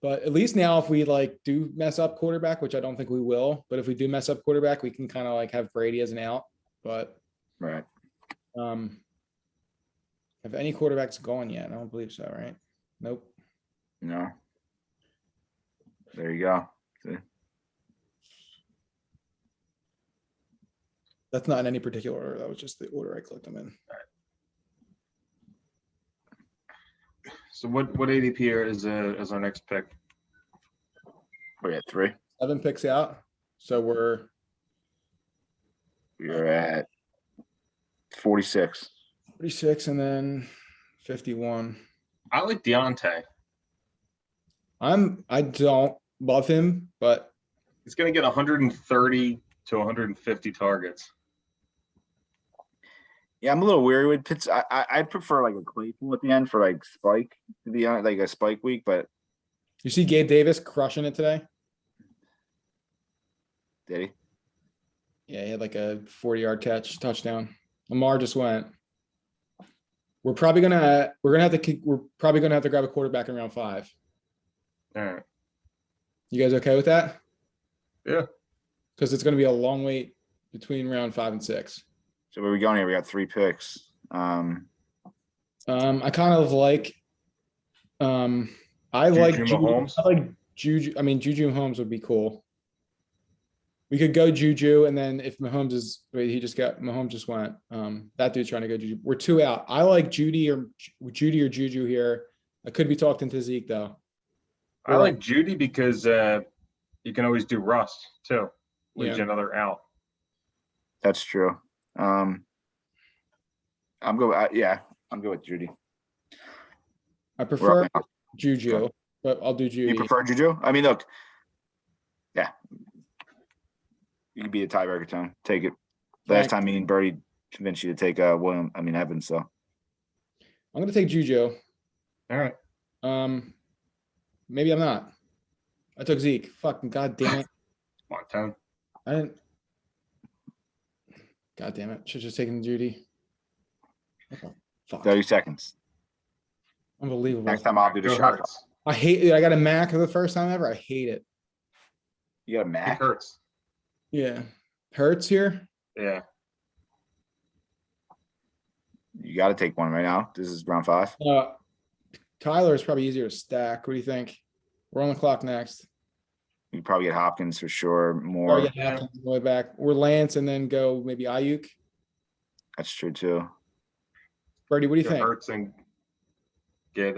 But at least now if we like do mess up quarterback, which I don't think we will, but if we do mess up quarterback, we can kind of like have Brady as an out. But Right. have any quarterbacks gone yet? I don't believe so, right? Nope. No. There you go. See? That's not in any particular order. That was just the order I clicked them in. So what ADP here is our next pick? We're at 3. 7 picks out. So we're at 46. 46 and then 51. I like Deontay. I don't love him, but He's going to get 130 to 150 targets. Yeah, I'm a little weary with Pitts. I prefer like a Claypool at the end for like spike to be honest, like a spike week. But you see Gabe Davis crushing it today. Did he? Yeah, he had like a 40-yard catch, touchdown. Lamar just went. We're probably gonna have to grab a quarterback in round 5. All right. You guys okay with that? Yeah. Because it's gonna be a long wait between round 5 and 6. So where are we going here? We got 3 picks. I kind of like. I like Juju Mahomes? I like Juju. I mean, Juju Mahomes would be cool. We could go Juju, and then if Mahomes Mahomes just went. That dude's trying to go Juju. We're 2 out. I like Judy or Juju here. I could be talking to Zeke though. I like Judy because you can always do Russ too. Leaves Yeah. you another out. That's true. I'm good. Yeah, I'm good with Judy. I We're prefer up now. Juju, but I'll do Judy. You prefer Juju? I mean, look. Yeah. You can be a tiebreaker, Tone. Take it. Last time me and Berty convinced you to take Evans. So I'm gonna take Juju. All right. Maybe I'm not. I took Zeke. Fucking god damn it. Come on, Tone. I didn't. God damn it. Should just taken Judy. What the fuck? 30 seconds. Unbelievable. Next time I'll do the Go shot. Hurts. I hate it. I got a Mac for the first time ever. I hate it. You got a He Mac. hurts. Yeah. Hurts here. Yeah. You got to take one right now. This is round 5. Tyler is probably easier to stack. What do you think? We're on the clock next. You probably get Hopkins for sure. Or More. get Hopkins on the way back. Or Lance and then go maybe Ayuk. That's true too. Bertie, what do you Get think? Hurts and get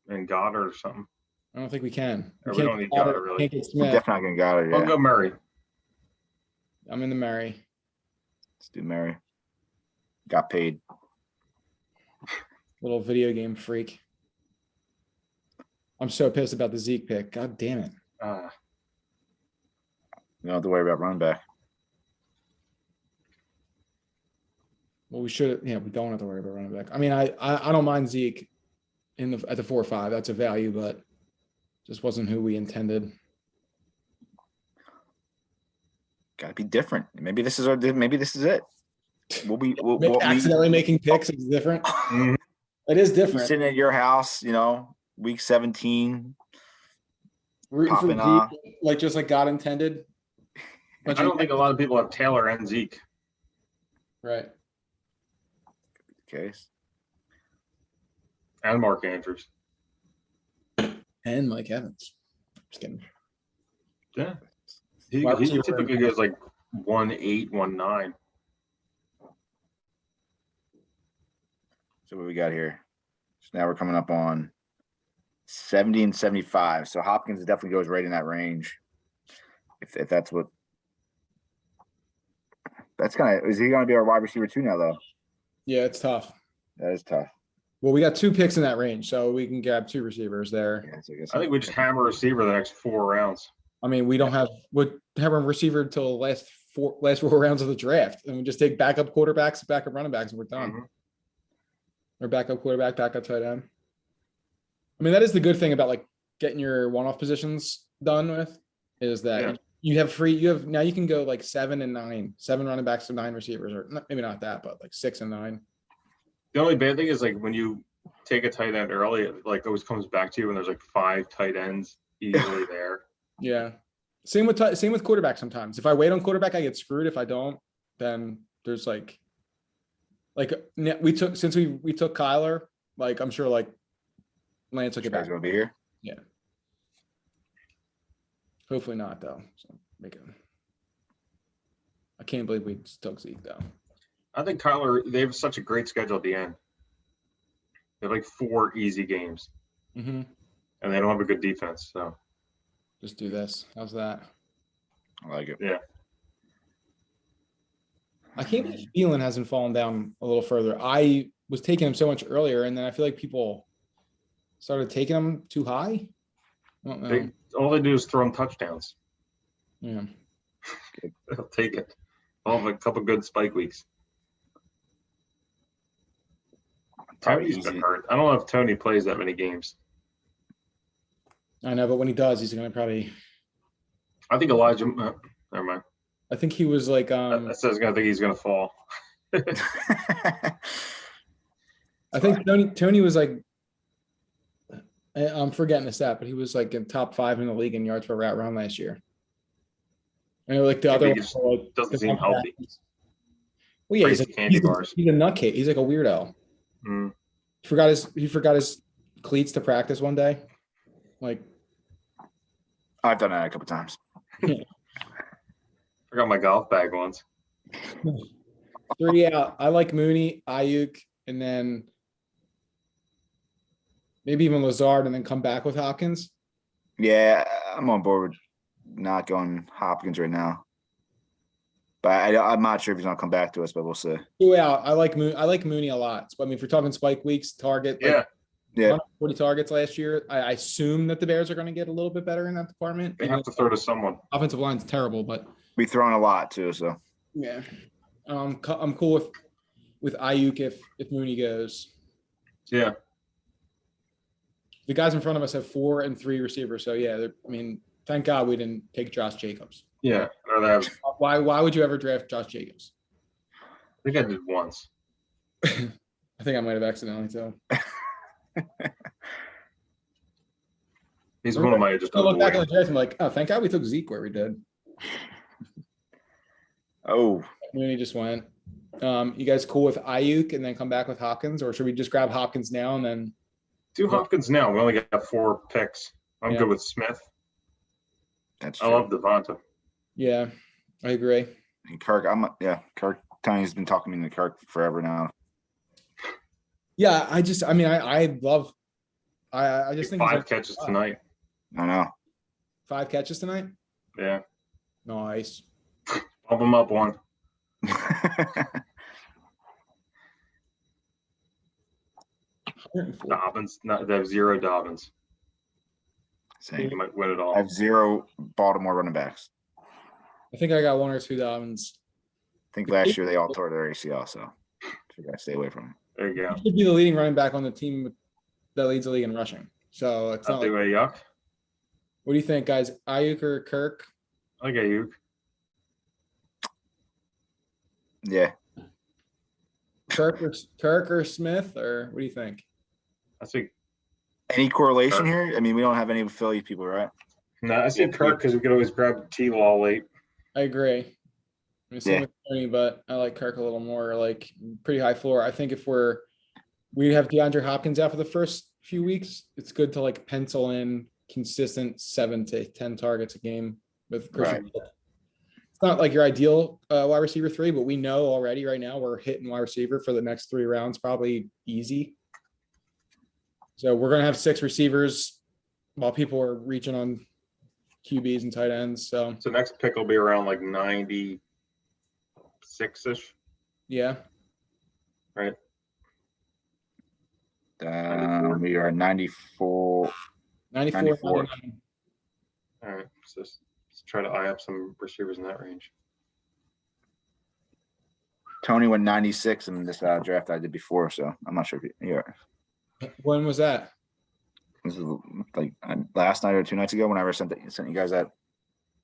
and Goddard or something. I don't think we can. Or we don't need Goddard, Goddard, really. can't get We're Smith. definitely not gonna got it. I'll Yeah. go Murray. I'm in the Mary. Let's do Mary. Got paid. Little video game freak. I'm so pissed about the Zeke pick. God damn it. You don't have to worry about running back. Well, we should. Yeah, we don't have to worry about running back. I mean, I don't mind Zeke at the 4-5. That's a value, but just wasn't who we intended. Got to be different. Maybe this is it. We'll Accidentally making picks is different. Mhm. It is be different. sitting at your house, week 17. Rooting for popping Zeke, like just like God intended. I don't think a lot of people have Taylor and Zeke. Right. Case. And Mark Andrews. And Mike Evans. Just kidding. Yeah. He Wide receiver. typically goes like 1-8, 1-9. So what we got here? So now we're coming up on 70 and 75. So Hopkins definitely goes right in that range. If that's what. That's is he going to be our wide receiver too now though? Yeah, it's tough. That is tough. Well, we got 2 picks in that range, so we can grab 2 receivers there. Yeah, so I think we just hammer a receiver the next 4 rounds. I mean, we don't have a receiver until the last 4 rounds of the draft, and we just take backup quarterbacks, backup running backs, and we're done. Mhm. Or backup quarterback, backup tight end. I mean, that is the good thing about like getting your one-off positions done with is that you have now you can go like 7 and 9, 7 running backs to 9 receivers, or maybe not that, but like 6 and 9. The only bad thing is like when you take a tight end early, it like always comes back to you when there's like 5 tight ends easily there. Yeah. Same with quarterback sometimes. If I wait on quarterback, I get screwed. If I don't, then there's like we took Kyler, like I'm sure like Lance will get back. Gonna be here. Yeah. Hopefully not though. So I can't believe we took Zeke though. I think Kyler, they have such a great schedule at the end. They have like 4 easy games. Mm-hmm. And they don't have a good defense. So Just do this. How's that? I like it. yeah. I can't believe Thielen hasn't fallen down a little further. I was taking him so much earlier, and then I feel like people started taking him too high. I don't know. All they do is throw them touchdowns. Yeah. They'll take it. I'll have a couple good spike weeks. Tony's been hurt. I don't know if Tony plays that many games. I know, but when he does, he's going to probably. I think Elijah. Never mind. I think he was like, That says I think he's gonna fall. I think Tony was like, I'm forgetting the stat, but he was like in top 5 in the league in yards per route run last year. And like the Maybe other he just one, like, doesn't the seem healthy. Well, yeah, Crazy candy bars. he's a nutcase. He's like a weirdo. Mm. He forgot his cleats to practice one day. Like, I've done that a couple times. Forgot my golf bag once. 3 out. I like Mooney, Ayuk, and then maybe even Lazard, and then come back with Hopkins. Yeah, I'm on board with not going Hopkins right now. But I'm not sure if he's gonna come back to us, but we'll see. 2 out. I like Mooney a lot. I mean, if we're talking spike weeks, target, Yeah, Yeah, 140 targets last year. I assume that the Bears are going to get a little bit better in that department. they have to throw to someone. Offensive line's terrible, but we thrown a lot too, so yeah, I'm cool with Ayuk if Mooney goes. Yeah, The guys in front of us have 4 and 3 receivers, so yeah, I mean, thank God we didn't take Josh Jacobs. yeah. I'd rather have, Why would you ever draft Josh Jacobs? I think I did once. I think I might have accidentally too. He's one of my just I look back avoiding. at the draft and I'm like, oh, thank God we took Zeke where we did. oh, Mooney just went. You guys cool with Ayuk and then come back with Hopkins, or should we just grab Hopkins now and then? Do Hopkins now. We only got 4 picks. I'm Yeah. good with Smith. that's I true. love Devonta. Yeah, I agree. And Kirk, Kirk. Tony's been talking me to Kirk forever now. Yeah, I just love. I just think he's 5 like, catches wow. tonight. I know. 5 catches tonight. Yeah, Nice. bump him up 1. Dobbins. Not they have 0 Dobbins. Same. You might win it all. I have 0 Baltimore running backs. I think I got 1 or 2 Dobbins. I think last year they all tore their ACL, so we gotta stay away from them. There you go. He should be the leading running back on the team that leads the league in rushing. So it's I'll not. do a yuck. What do you think, guys? Ayuk or Kirk? I get you. Yeah, Kirk or Smith, or what do you think? I think any correlation Kirk. here? I mean, we don't have any Philly people, right? no. I see Kirk because we could always grab T-Law late. I agree. I mean, same Yeah. with Tony, but I like Kirk a little more, like pretty high floor. I think if we have DeAndre Hopkins out for the first few weeks, it's good to like pencil in consistent 7 to 10 targets a game with Christian. Right. It's not like your ideal wide receiver 3, but we know already right now we're hitting wide receiver for the next 3 rounds, probably easy. So we're gonna have 6 receivers while people are reaching on QBs and tight ends. So next pick will be around like 96-ish. yeah. Right. We are 94. 94. 94. 99. All right. So let's try to eye up some receivers in that range. Tony went 96 in this draft I did before, so I'm not sure if you When was that? This is like last night or 2 nights ago whenever I sent you guys that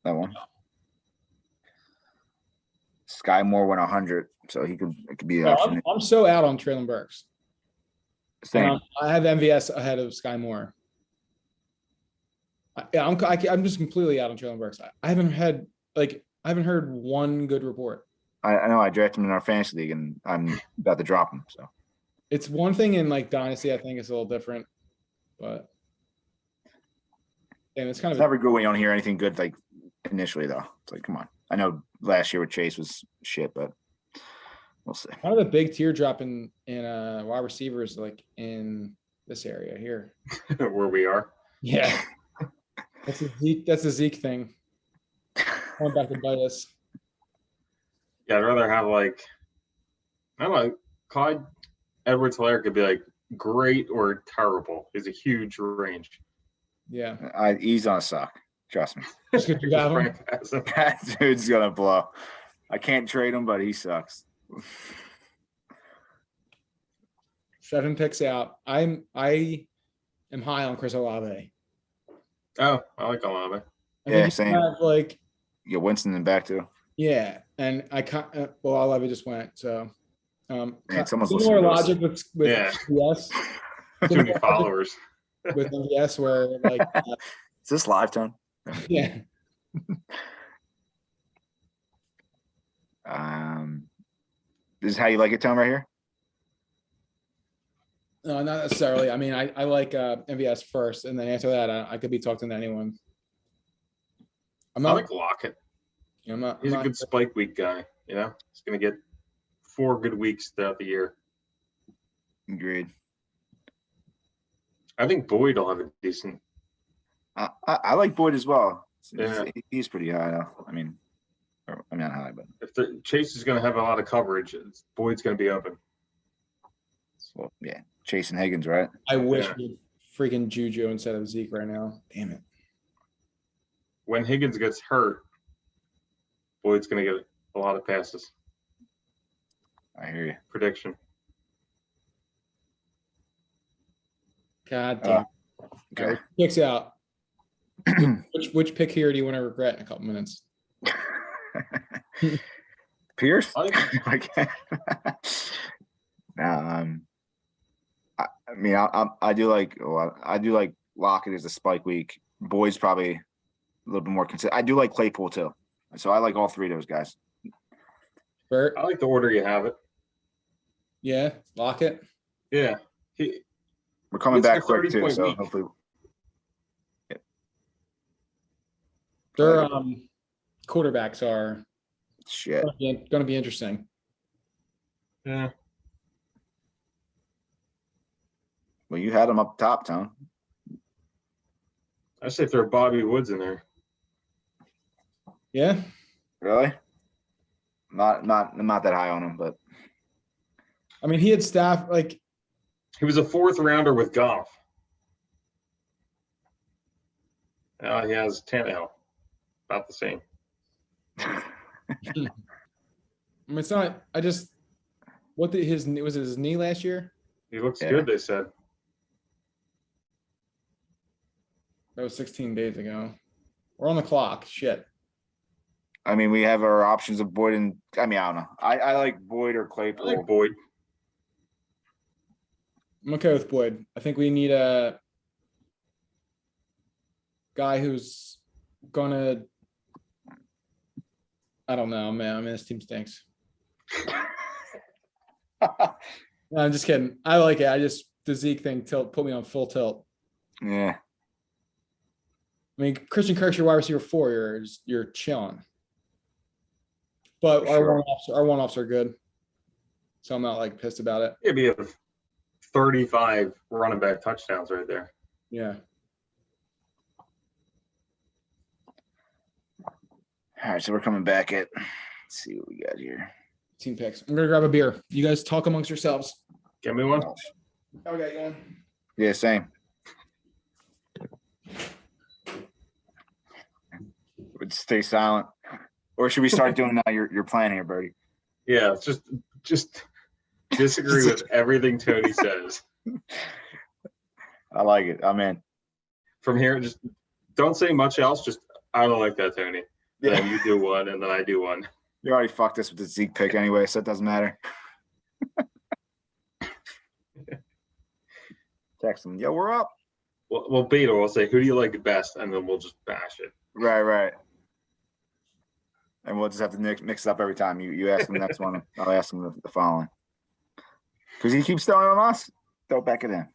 one. Sky Moore went 100, so it could be an No, option. I'm so out on Traylon Burks. Same. I have MVS ahead of Sky Moore. I'm just completely out on Traylon Burks. I haven't heard one good report. I know I drafted him in our fantasy league, and I'm about to drop him. So It's one thing in like Dynasty, I think it's a little different, but and it's kind it's of never good when you don't hear anything good like initially, though. It's like, come on. I know last year with Chase was shit, but we'll see. kind of a big teardrop in wide receivers like in this area here. Where we are. Yeah, that's a Zeke thing. Going back to bite us. Yeah, I'd rather have like, I don't know, Clyde Edwards-Helaire could be like great or terrible. He's a huge range. Yeah, He's gonna suck. Trust me. just because you have him. Frank has him. That dude's gonna blow. I can't trade him, but he sucks. 7 picks out. I am high on Chris Olave. Oh, I like Olave. I Yeah, think you same. have like, You get Winston in back too. yeah, and I can't. Well, Olave just went, so Man, someone's similar listening to us. logic with Yeah. MVS. Too many followers. With MVS, where like, Is this live, Tone? yeah, This is how you like it, Tone, right here? no, not necessarily. I mean, I like MVS first, and then after that, I could be talking to anyone. I'm I not. like Lockett. I'm not. He's a good spike week guy. You know, he's going to get 4 good weeks throughout the year. Agreed. I think Boyd will have a decent. I like Boyd as well. Yeah. He's pretty high though. I mean, not high, but If the Chase is going to have a lot of coverage, Boyd's going to be open. well, yeah. Chase and Higgins, right? I wish Yeah. we freaking Juju instead of Zeke right now. Damn it. When Higgins gets hurt, Boyd's going to get a lot of passes. I hear you. Prediction. God damn. Okay. All right, picks out. Which pick here do you want to regret in a couple minutes? Pierce? I think Okay. I mean, I do like Lockett as a spike week. Boyd's probably a little bit more consistent. I do like Claypool too, so I like all three of those guys. Bert? I like the order you have it. Yeah, Lockett. Yeah. We're coming It's back a quick too, 30-point so week. hopefully. Their quarterbacks are Shit. going to be interesting. Yeah. Well, you had them up top, Tone. I say throw Bobby Woods in there. Yeah. Really? Not that high on him, but I mean, he had staff like He was a 4th rounder with Goff. Now he has Tannehill. About the same. I mean, it's not. I just what did was it his knee last year? He looks Yeah. good, they said. That was 16 days ago. We're on the clock. Shit. I mean, we have our options of Boyd and I mean, I don't know. I like Boyd or I Claypool. like Boyd. I'm okay with Boyd. I think we need a guy who's gonna. I don't know, man. I mean, this team stinks. No, I'm just kidding. I like it. The Zeke thing put me on full tilt. Yeah. I mean, Christian Kirk's your wide receiver 4. You're chilling. But Sure. our one-offs are good. So I'm not like pissed about it. Yeah, we have 35 running back touchdowns right there. Yeah. All right, so we're coming back at. Let's see what we got here. Team picks. I'm gonna grab a beer. You guys talk amongst yourselves. Give me one. Okay, go on. Yeah, same. Would stay silent, or should we start doing your plan here, Berty? Yeah, just disagree with everything Tony says. I like it. I'm in. From here, just don't say much else. Just I don't like that, Tony. Yeah. Then you do one, and then I do one. You already fucked us with the Zeke pick anyway, so it doesn't matter. Text him. Yo, we're up. Well, Beta will say, "Who do you like best?" And then we'll just bash it. Right. And we'll just have to mix it up every time. You ask him the next one. I'll ask him the following. Because he keeps throwing on us. Throw back it in.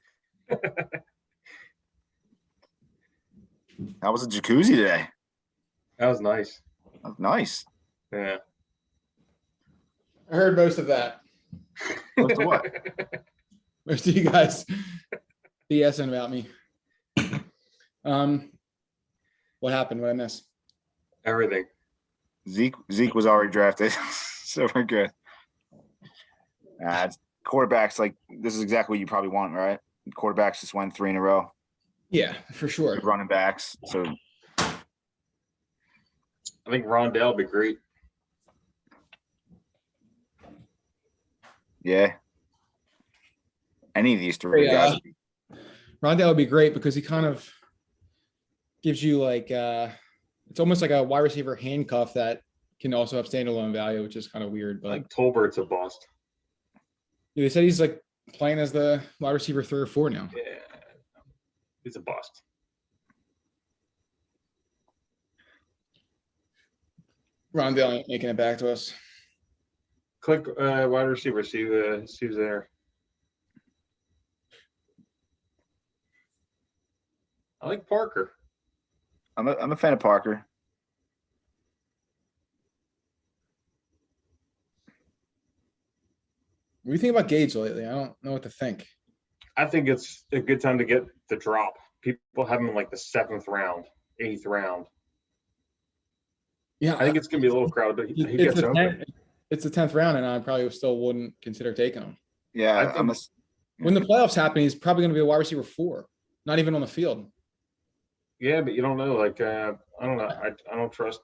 That was a jacuzzi today. That was nice. That was nice. Yeah. I heard most of that. Most of what? Most of you guys BSing about me. What happened? What I miss? Everything. Zeke was already drafted, so we're good. Quarterbacks, like, this is exactly what you probably want, right? Quarterbacks just went 3 in a row. Yeah, for sure. Running backs. So I think Rondell would be great. yeah. Any of these 3 guys. Rondell would be great because he kind of gives you like it's almost like a wide receiver handcuff that can also have standalone value, which is kind of weird. I But think Tolbert's a bust. they said he's like playing as the wide receiver 3 or 4 now. Yeah, he's a bust. Rondale ain't making it back to us. Click wide receiver. See who's there. I like Parker. I'm a fan of Parker. What do you think about Gage lately? I don't know what to think. I think it's a good time to get the drop. People have him in like the 7th round, 8th round. Yeah, I think it's gonna be a little crowded, but he it's gets the open. 10th, it's the 10th round, and I probably still wouldn't consider taking him. Yeah, I think- When the playoffs happen, he's probably going to be a wide receiver 4, not even on the field. Yeah, but you don't know. Like I don't know. I don't trust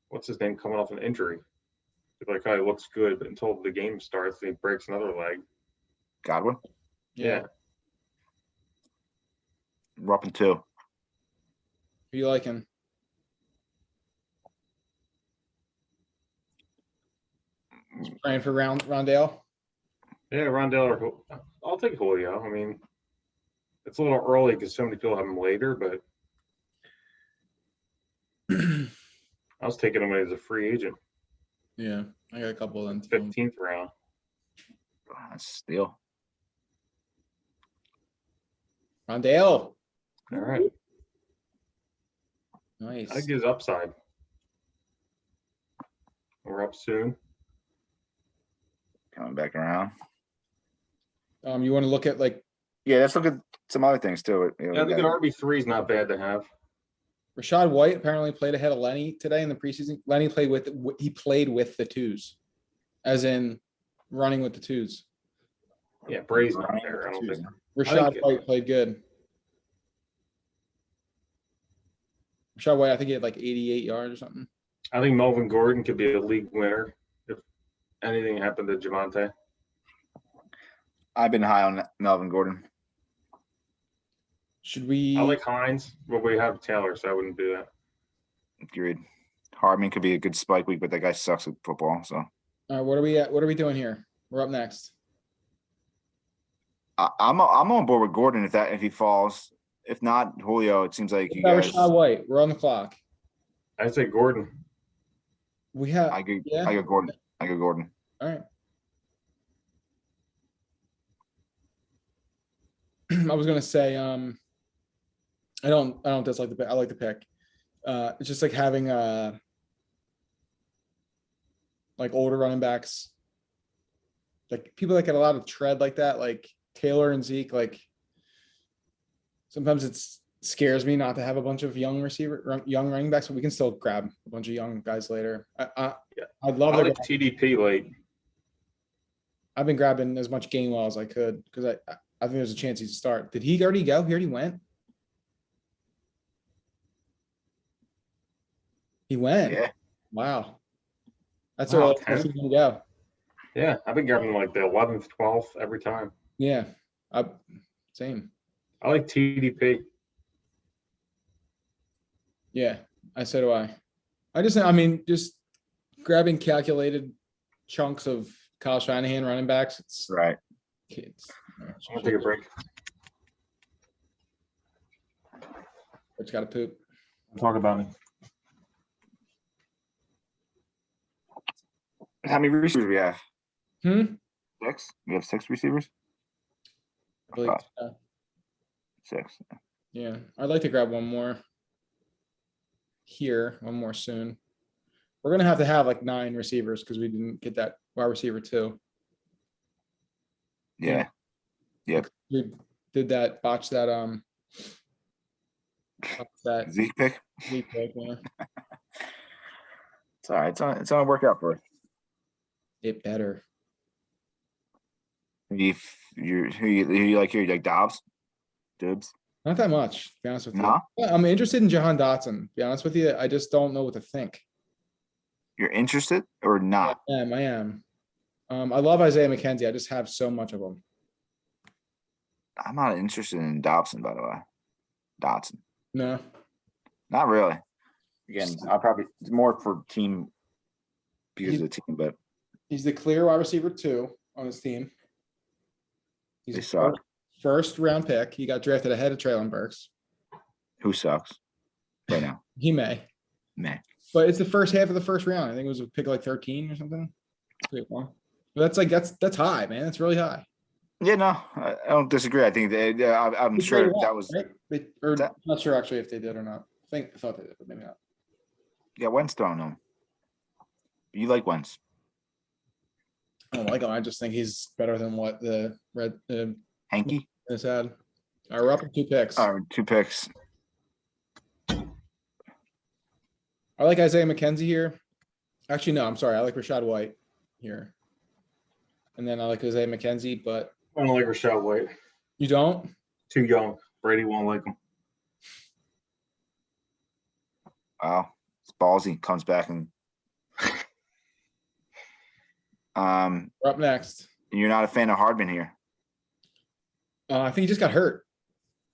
what's his name coming off an injury. Like, oh, he looks good, but until the game starts, he breaks another leg. Godwin. Yeah. We're up in 2. Who you liking? Praying for Rondale. Yeah, Rondale. I'll take Julio. I mean, it's a little early because so many people have him later, but I was taking him as a free agent, Yeah, I got a couple of them. too. 15th round. That's steal. Rondale. All right. Nice. I think his upside. We're up soon. Coming back around. You want to look at like Yeah, let's look at some other things too. Yeah, I think an RB3 is not bad to have. Rashad White apparently played ahead of Lenny today in the preseason. Lenny played with the 2s, as in running with the 2s. Yeah, Bray's not there. I don't think. Rashad White played good. Rashad White, I think he had like 88 yards or something. I think Melvin Gordon could be a league winner if anything happened to Javonte. I've been high on Melvin Gordon. Should we? I like Hines, but we have Taylor, so I wouldn't do that. Agreed. Hardman could be a good spike week, but that guy sucks at football. So What are we at? What are we doing here? We're up next. I'm on board with Gordon if he falls. If not, Julio. It seems like you guys. Rashad White. We're on the clock. I'd say Gordon. We have. I go Yeah. Gordon. I go Gordon. All right. I was gonna say, I don't dislike the pick. I like the pick. It's just like having like older running backs, like people that get a lot of tread like that, like Taylor and Zeke. Like sometimes it scares me not to have a bunch of young running backs, but we can still grab a bunch of young guys later. I'd love I to. like TDP late. I've been grabbing as much Gainwell as I could because I think there's a chance he'd start. Did he already go? He already went. He went. Yeah. Wow. That's Wow, all he's gonna go. Yeah, I've been grabbing like the 11th, 12th every time. Yeah. Same. I like TDP. Yeah. So do I. I mean, just grabbing calculated chunks of Kyle Shanahan running backs. It's Right. kids. I'm gonna take a break. It's got to poop. Talk about it. How many receivers we have? 6. We have 6 receivers. I believe, 6. yeah. I'd like to grab one more here, one more soon. We're going to have like 9 receivers because we didn't get that wide receiver 2. Yeah. We did that, botch that, Zeke pick. Zeke pick, yeah. It's all right. It's on a workout for us. It better. Who you like here? You like Dobbs? Dubs? Not that much, to be honest with you. No? Yeah, I'm interested in Jahan Dotson, to be honest with you. I just don't know what to think. You're interested or not? I am. I love Isaiah McKenzie. I just have so much of him. I'm not interested in Dobson, by the way. Dotson. No. Not really. Again, I'll probably it's more for team because of the team, but He's the clear wide receiver 2 on his team. He's they a suck. first round pick. He got drafted ahead of Traylon Burks. Who sucks right now? He may, Man, but it's the first half of the first round. I think it was a pick like 13 or something. But that's high, man. That's really high. yeah, no, I don't disagree. I think I'm They sure traded that up, was right? Or that- not sure actually if they did or not. I thought they did, but maybe not. yeah. Wentz throwing them. You like Wentz? I don't like him. I just think he's better than what the red Hanky? has had. All right, we're up to 2 picks. 2 picks. I like Isaiah McKenzie here. Actually, no, I'm sorry. I like Rashad White here. And then I like Isaiah McKenzie, but I don't like Rashad White. you don't? Too young. Brady won't like him. Wow, it's ballsy. Comes back and We're up next. you're not a fan of Hardman here. I think he just got hurt.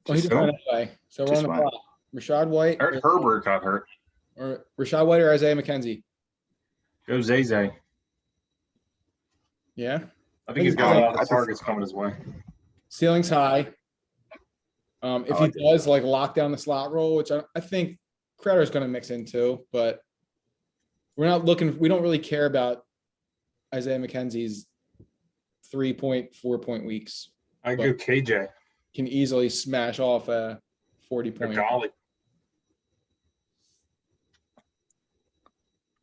Oh, he Just just went anyway. So we're on just the went. clock. Rashad White I heard Herbert got hurt. or Rashad White or Isaiah McKenzie. Go Zay Zay. Yeah. I think he's got a lot I of targets coming his way. Ceiling's high. If I he like it. does like lock down the slot role, which I think Crowder's going to mix into, but we're not looking. We don't really care about Isaiah McKenzie's 3.4 point weeks. I go KJ. Can easily smash off a 40 Or point. Golly.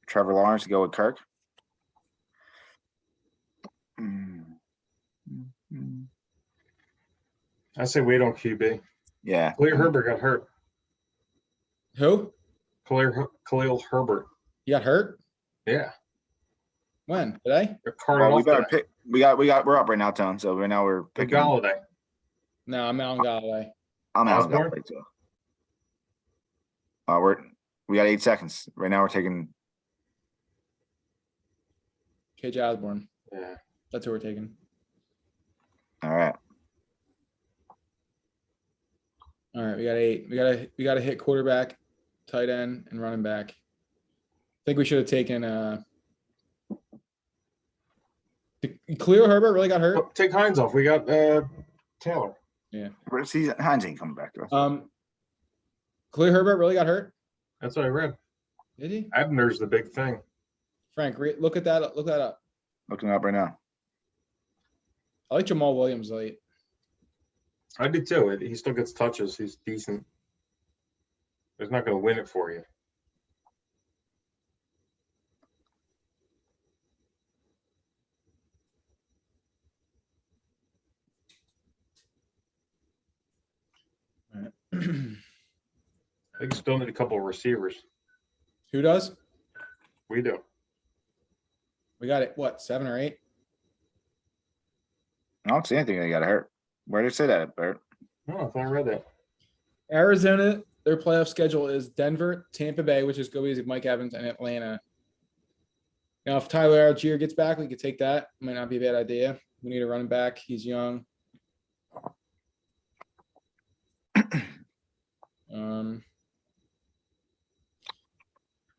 Trevor Lawrence to go with Kirk. I say wait on QB. Yeah. Khalil Herbert got hurt. Who? Khalil Herbert. He got hurt? Yeah. When? Today? They're carting Well, we off better today. pick. We're up right now, Tone. So right now we're Pick picking. Galladay. No, I'm out on Galloway. I'm out. Osborne? Too. We got 8 seconds. Right now we're taking. KJ Osborne. Yeah. That's who we're taking. All right. All right, we got 8. We gotta hit quarterback, tight end, and running back. I think we should have taken Khalil Herbert really got hurt. Oh, take Hines off. We got Taylor. Season Hines ain't coming back to us. Khalil Herbert really got hurt. That's what I read. Did he? Abner's the big thing. Frank, look at that. Look that up. Looking up right now. I like Jamal Williams late. I do too. He still gets touches. He's decent. He's not going to win it for you. I think you still need a couple of receivers. Who does? We do. We got it. What, 7 or 8? I don't see anything that got hurt. Where did it say that, Bert? No, I thought I read that. Arizona, their playoff schedule is Denver, Tampa Bay, which is going to be Mike Evans, and Atlanta. Now, if Tyler Algier gets back, we could take that. Might not be a bad idea. We need a running back. He's young.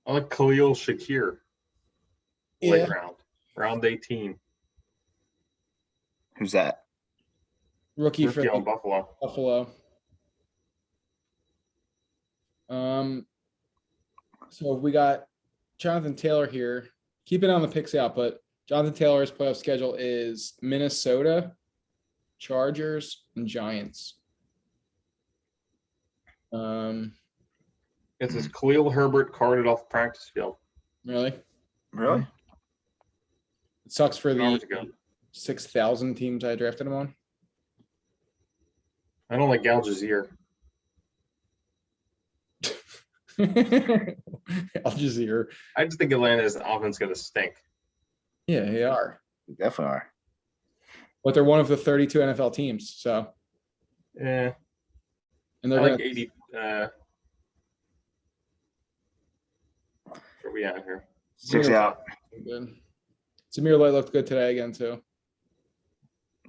I like Khalil Shakir. Late Yeah, round 18. Who's that? rookie for Rookie on the Buffalo. Buffalo. So we got Jonathan Taylor here. Keep it on the picks out, but Jonathan Taylor's playoff schedule is Minnesota, Chargers, and Giants. It says Khalil Herbert carted off the practice field Really? Really? It sucks for 2 hours the ago. 6,000 teams I drafted him on. I don't like Al Jazeera. Al Jazeera. I just think Atlanta's offense going to stink. Yeah, they are. We definitely are. But they're one of the 32 NFL teams. So, Yeah. and I they're like gonna, 80. Where are we at here? 6 out. good. Samir Light looked good today again too.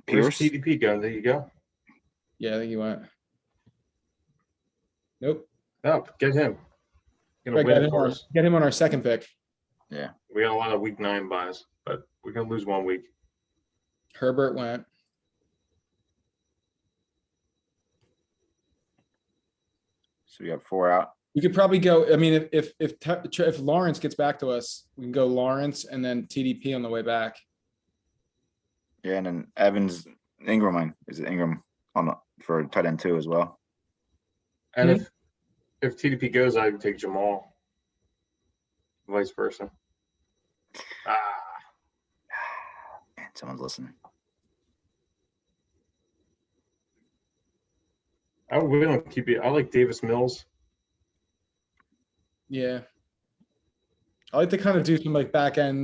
Where's Pierce. TDP go? There you go. Yeah, I think he went. Nope. Oh, get him. Gonna Right, win, of course. get him on our second pick. Yeah. We got a lot of week 9 buys, but we're gonna lose 1 week. Herbert went. So we got 4 out. We could probably go. I mean, if Lawrence gets back to us, we can go Lawrence and then TDP on the way back. Yeah, and then Evans, Ingram, is it Ingram for tight end 2 as well? And if TDP goes, I would take Jamal. Vice versa. Man, someone's listening. I would on QB. I like Davis Mills. Yeah. I like to kind of do some like backdoor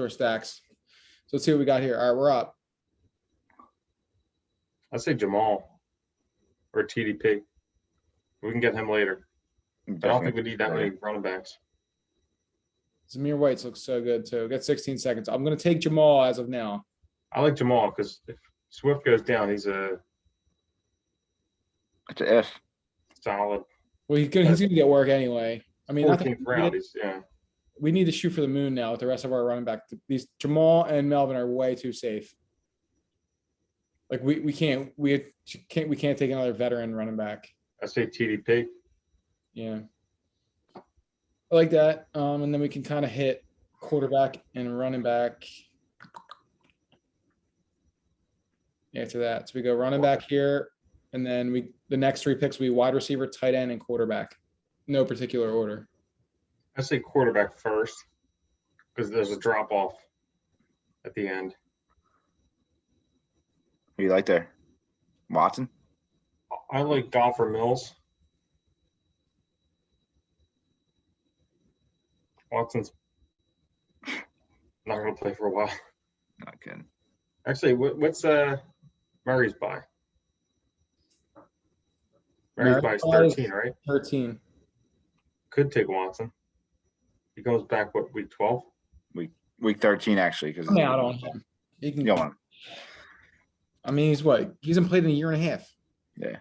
stacks. So let's see what we got here. All right, we're up. I say Jamal or TDP. We can get him later. I don't think we need that many running backs. Zamir White looks so good too. Got 16 seconds. I'm going to take Jamal as of now. I like Jamal because if Swift goes down, he's It's an F. solid Well, he's gonna get work anyway. I mean, 14th round. Yeah. we need to shoot for the moon now with the rest of our running back. These Jamal and Melvin are way too safe. Like we can't take another veteran running back. I say TDP. Yeah. I like that. And then we can kind of hit quarterback and running back. After that. So we go running back here. And then the next 3 picks will be wide receiver, tight end, and quarterback. No particular order. I say quarterback first because there's a drop off at the end. Who you like there? Watson? I like Goff or Mills. Watson's not going to play for a while. Not kidding. Actually, what's Murray's buy? Murray's buy is 13, right? 13. Could take Watson. He comes back, what, week 12? Week 13, actually. Because I'm out on him. He can, you don't want him. I mean, he's he hasn't played in a year and a half. Yeah.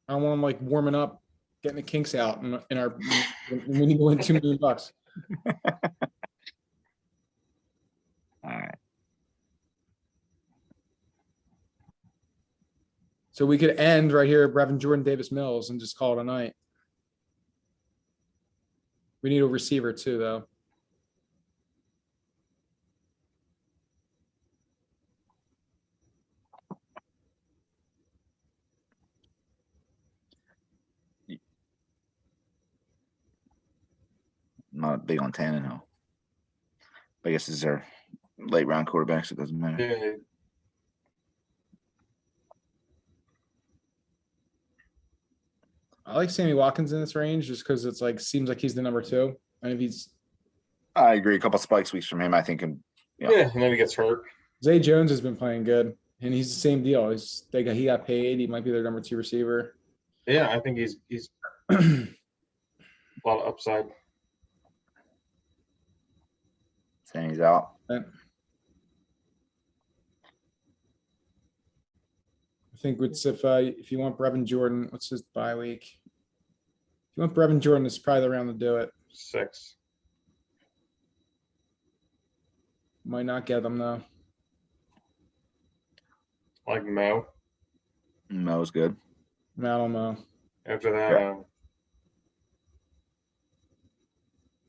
I don't want him like warming up, getting the kinks out in our when we need to win $2 million. All right. So we could end right here, Brevin Jordan, Davis Mills, and just call it a night. We need a receiver too, though. Not big on Tannehill. I guess these are late round quarterbacks. It doesn't matter. Yeah. I like Sammy Watkins in this range just because it's like seems like he's the number 2. And if he's I agree. A couple spikes weeks from him, I think. Yeah, and then he gets hurt. Zay Jones has been playing good, and he's the same deal. He got paid. He might be their number 2 receiver. Yeah, I think he's a lot of upside. Saying he's out. I think if you want Brevin Jordan, what's his bye week? If you want Brevin Jordan, it's probably the round to do it. 6. Might not get them though. Like Mo. Mo's good. I don't know. After that, Yeah.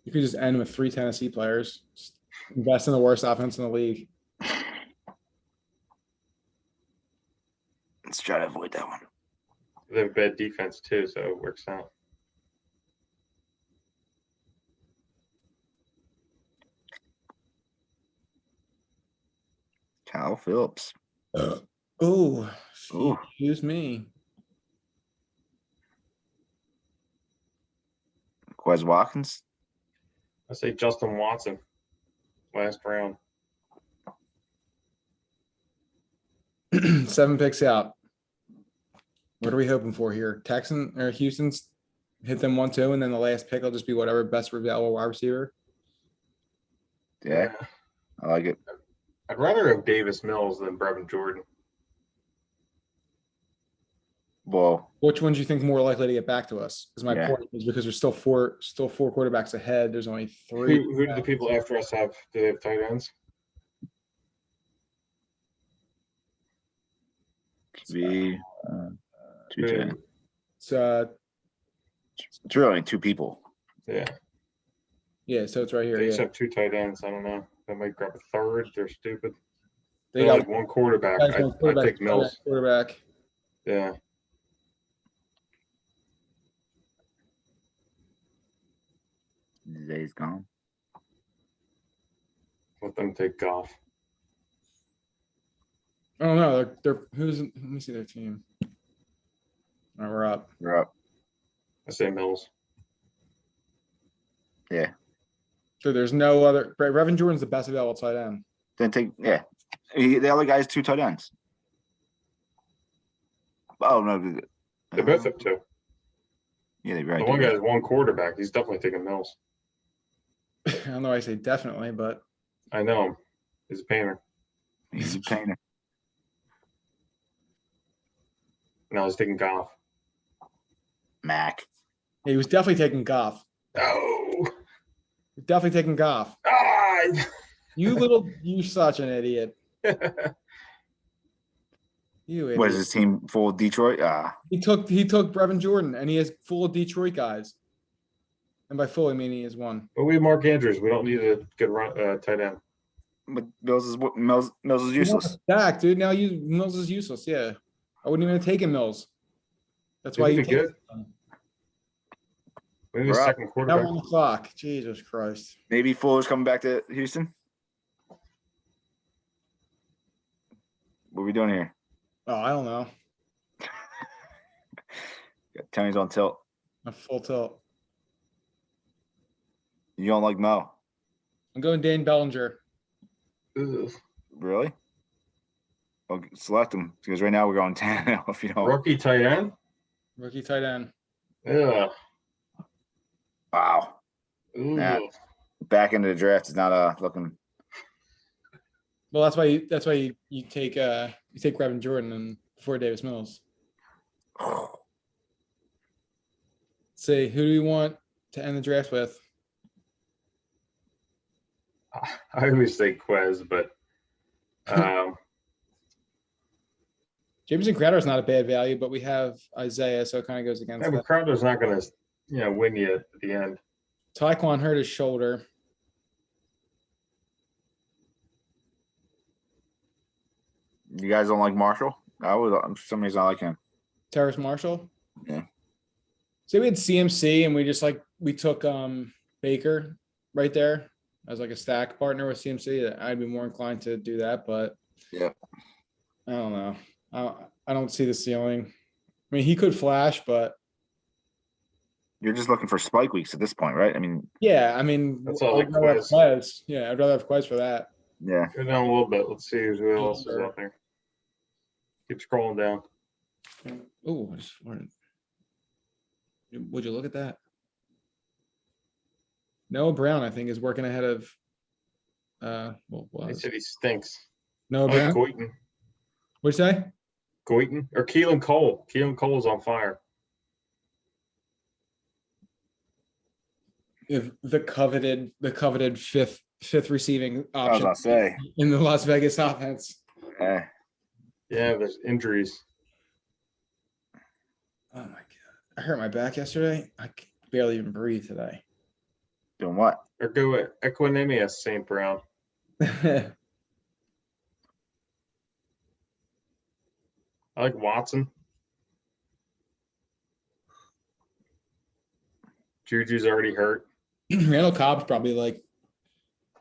You could just end with 3 Tennessee players. Just invest in the worst offense in the league. Let's try to avoid that one. they have bad defense too, so it works out. Kyle Phillips. Oh, Ooh. excuse me. Quez Watkins. I say Justin Watson, last round. 7 picks out. What are we hoping for here? Texan or Houston's hit them 1-2, and then the last pick will just be whatever best available wide receiver. Yeah, I like it. I'd rather have Davis Mills than Brevin Jordan. Well, Which ones do you think more likely to get back to us? Is my Yeah. point is because there's still four quarterbacks ahead. There's only three. Who do the people after us have? Do they have tight ends? be two Who- ten. It's It's really only 2 people. Yeah, yeah, so it's right here. they each Yeah. have 2 tight ends. I don't know. They might grab a third. They're stupid. They They got have 1 quarterback. guys going I quarterback, take Mills. quarterback. Yeah, Zay's gone. let them take Goff. I don't know. They're who's let me see their team. All right, we're up. We're up. I say Mills. Yeah. So there's no other. Revan Jordan's the best available tight end. Then take the other guy's 2 tight ends. Oh no. They both have 2. Yeah, they're right. The one there. guy has 1 quarterback. He's definitely taking Mills. I don't know. I say definitely, but I know him. He's a painter. He's a painter. No, he's taking Goff. Mac. he was definitely taking Goff. Oh, Definitely taking Goff. You such an idiot. You idiot. What is his team full of Detroit? He took Brevin Jordan, and he has full of Detroit guys. And by full, I mean he has one. But we have Mark Andrews. We don't need a good run tight end. But Mills is useless. Stack, dude. Now Mills is useless. Yeah, I wouldn't even have taken Mills. That's why Isn't you he take good? We need a We're up. second Now quarterback. on the clock. Jesus Christ. Maybe Fuller's coming back to Houston. What are we doing here? Oh, I don't know. Tony's on tilt. A full tilt. You don't like Mo? I'm going Dane Bellinger. Ugh. Really? Well, select him because right now we're going 10. If you don't. Rookie tight end? Rookie tight end. Yeah. Wow. Nah. Back into the draft is not looking. Well, that's why you take Brevin Jordan and before Davis Mills. Say, who do you want to end the draft with? I always say Quez, but Jameson Crowder is not a bad value, but we have Isaiah, so it kind of goes against yeah, that. but Crowder's not going to, win you at the end. Tyquan hurt his shoulder. You guys don't like Marshall? For some reason I like him. Terrace Marshall. Yeah. Say we had CMC and we took Baker right there as like a stack partner with CMC. I'd be more inclined to do that, but Yeah. I don't know. I don't see the ceiling. I mean, he could flash, but You're just looking for spike weeks at this point, right? I mean, yeah, I mean, That's all I'd rather have Quez. Yeah, I'd rather have Quez for that. yeah. Go down a little bit. Let's see who else is out there. Keep scrolling down. Oh, would you look at that? Noah Brown, I think, is working ahead of. They Was said he stinks. Noah I Brown? like Goyton. What'd you say? Goyton or Keelan Cole. Keelan Cole's on fire. If the coveted fifth receiving I was option gonna say. in the Las Vegas offense. Eh. Yeah, there's injuries. Oh my god! I hurt my back yesterday. I can barely even breathe today. Doing what? Or go with Equanimous St. Brown. I like Watson. Juju's already hurt. Randall Cobb's probably like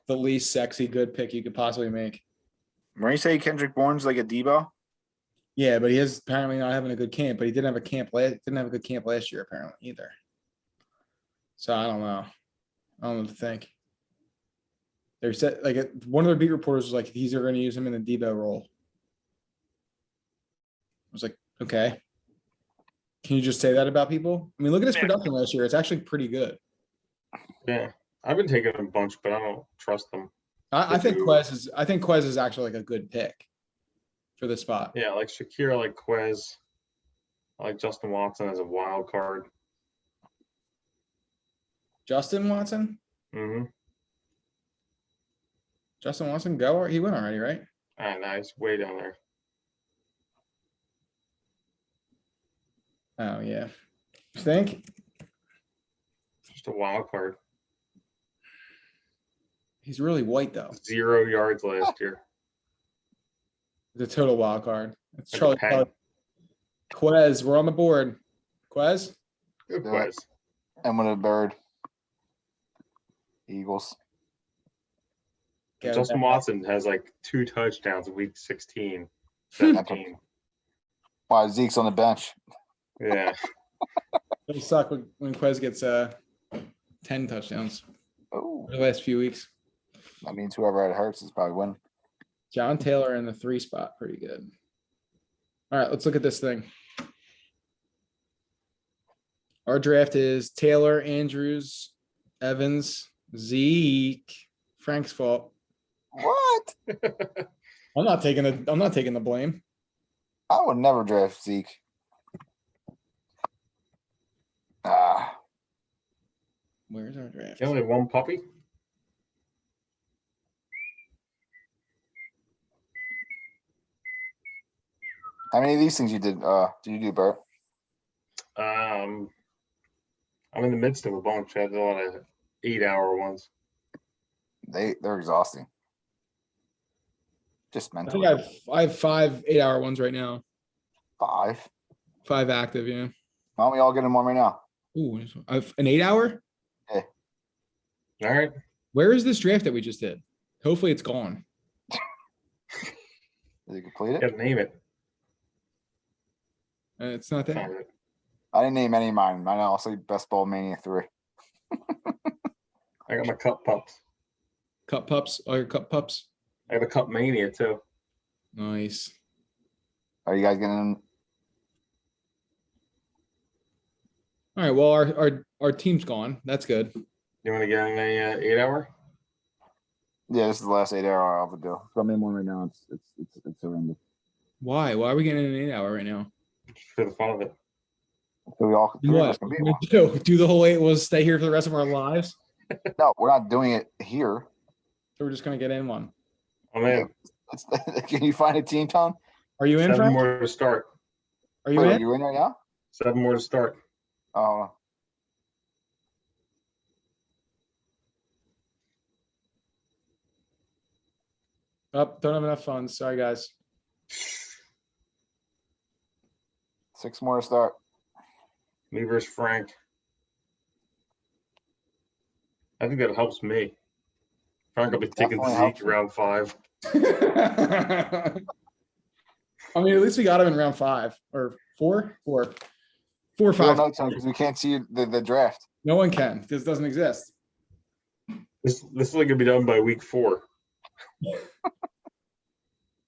the least sexy good pick you could possibly make. When you say Kendrick Bourne's like a Debo? Yeah, but he is apparently not having a good camp. But he didn't have a good camp last year apparently either. So I don't know. I don't know what to think. They said like one of their beat reporters was like he's going to use him in the Debo role. I was like, okay. Can you just say that about people? I mean, look at his production last year. It's actually pretty good. Yeah. I've been taking a bunch, but I don't trust them. I think Quez is actually like a good pick for this spot. Yeah, like Shakira, like Quez. I like Justin Watson as a wild card. Justin Watson? Mm-hmm. Justin Watson, go. He went already, right? Ah, nice. Way down there. Oh, yeah. You think? Just a wild card. He's really white, though. 0 yards last year. The total wild card. It's Like a Charlie pen. Kelly. Quez, we're on the board. Quez? Good Do it. quiz. And with a bird. Eagles. Go Justin back. Watson has like 2 touchdowns in week 16, 17. Why Zeke's on the bench? Yeah. It'll suck when Quez gets 10 touchdowns Oh, for the last few weeks. that means whoever had Hurts is probably winning. John Taylor in the 3 spot. Pretty good. All right, let's look at this thing. Our draft is Taylor, Andrews, Evans, Zeke. Frank's fault. What? I'm not taking the blame. I would never draft Zeke. Ah, Where's our draft? You only have 1 puppy? how many of these things you did you do, Bert? I'm in the midst of a bunch. I had a lot of 8-hour ones. They're exhausting. Just I think mentally. I have 5 8-hour ones right now. 5. 5 active, yeah. Why don't we all get in one right now? Ooh, I have an 8-hour? All right. Where is this draft that we just did? Hopefully it's gone. Did you complete it? Got to name it. It's not there. Find it. I didn't name any of mine. Mine also Bestball Mania 3. I got my cup pups. Cup pups. All your cup pups. I got a cup mania too. Nice. Are you guys getting in? All right. Well, our team's gone. That's good. You want to get in a 8-hour? Yeah, this is the last 8-hour I'll do. So I'm in one right now. It's horrendous. Why? Why are we getting an 8-hour right now? For the fun of it. So we all Do three of what? us can be We're one. gonna do the whole 8. We'll stay here for the rest of our lives. No, we're not doing it here. So we're just gonna get in one. I'm in. Can you find a team, Tom? Are you in, 7 Frank? more to start. Are you Wait, are in? you in right now? 7 more to start. Oh, Oh, don't have enough funds. Sorry, guys. 6 more to start. Me versus Frank. I think that helps me. Frank will be taking Definitely Zeke helps you. round 5. I mean, at least we got him in round 5 or 4 or 4 or We 5. don't know, Tom, because we can't see the draft. No one can because it doesn't exist. This is like gonna be done by week 4.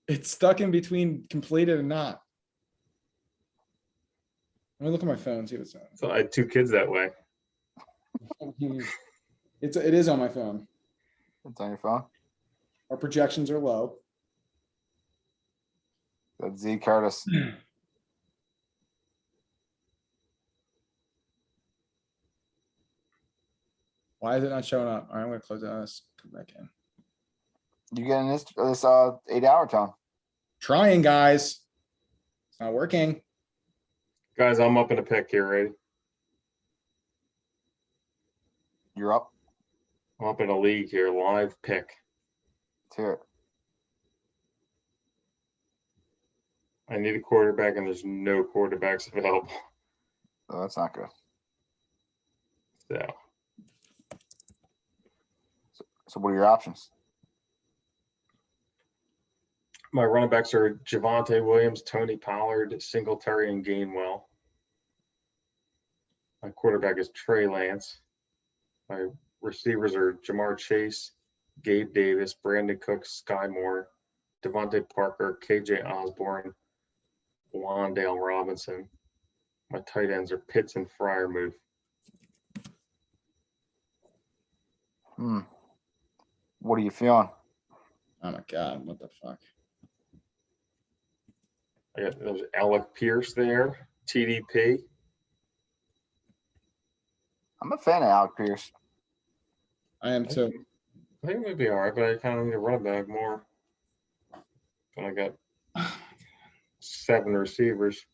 It's stuck in between completed and not. Let me look at my phone, see what's on. So I had 2 kids that way. It is on my phone. It's on your phone. Our projections are low. That's Z Curtis. Why is it not showing up? All right, I'm gonna close out this. Come back in. You getting this 8-hour, Tom? Trying, guys. It's not working. Guys, I'm up in a pick here, right? You're up. I'm up in a league here, live pick. Let's hear it. I need a quarterback, and there's no quarterbacks available. Oh, that's not good. So So what are your options? my running backs are Javonte Williams, Tony Pollard, Singletary, and Gainwell. My quarterback is Trey Lance. My receivers are Jamar Chase, Gabe Davis, Brandon Cooks, Sky Moore, Devontae Parker, KJ Osborne, Wandale Robinson. My tight ends are Pitts and Freiermuth. What are you feeling? Oh my god, what the fuck? I got there's Alec Pierce there. TDP. I'm a fan of Alec Pierce. I am too. I think it might be all right, but I kind of need a running back more. And I got 7 receivers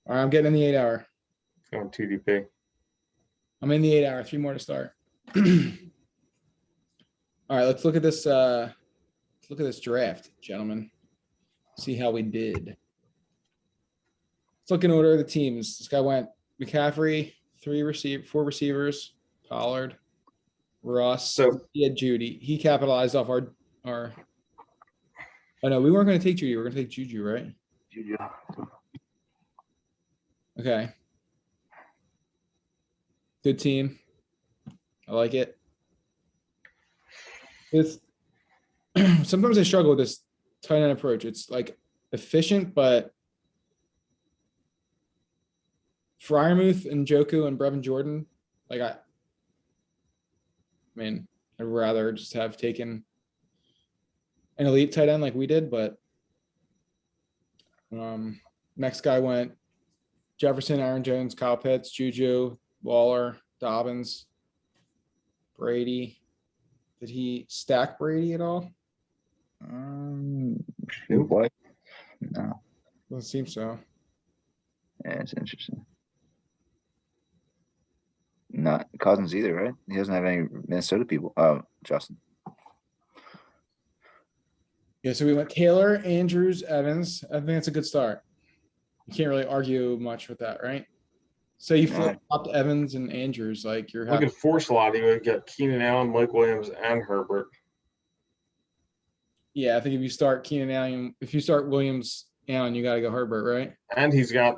All right, I'm getting in the 8-hour. going TDP. I'm in the 8-hour. 3 more to start. All right, let's look at this. Let's look at this draft, gentlemen. See how we did. Let's look in order of the teams. This guy went McCaffrey, 4 receivers, Pollard, Russ. So- he had Judy. He capitalized off our. Oh no, we weren't going to take Judy. We're going to take Juju, right? Juju. Okay. Good team. I like it. It's sometimes I struggle with this tight end approach. It's like efficient, but Freiermuth and Joku and Brevin Jordan, like I mean, I'd rather just have taken an elite tight end like we did, but next guy went Jefferson, Aaron Jones, Kyle Pitts, Juju, Waller, Dobbins, Brady. Did he stack Brady at all? What? No. Doesn't seem so. Yeah, it's interesting. Not Cousins either, right? He doesn't have any Minnesota people. Oh, Justin. Yeah, so we went Taylor, Andrews, Evans. I think that's a good start. You can't really argue much with that, right? So you flip flopped Evans and Andrews, like you're Look at force lot. You would get Keenan Allen, Mike Williams, and Herbert. Yeah, I think if you start Keenan Allen, if you start Williams Allen, you got to go Herbert, right? And he's got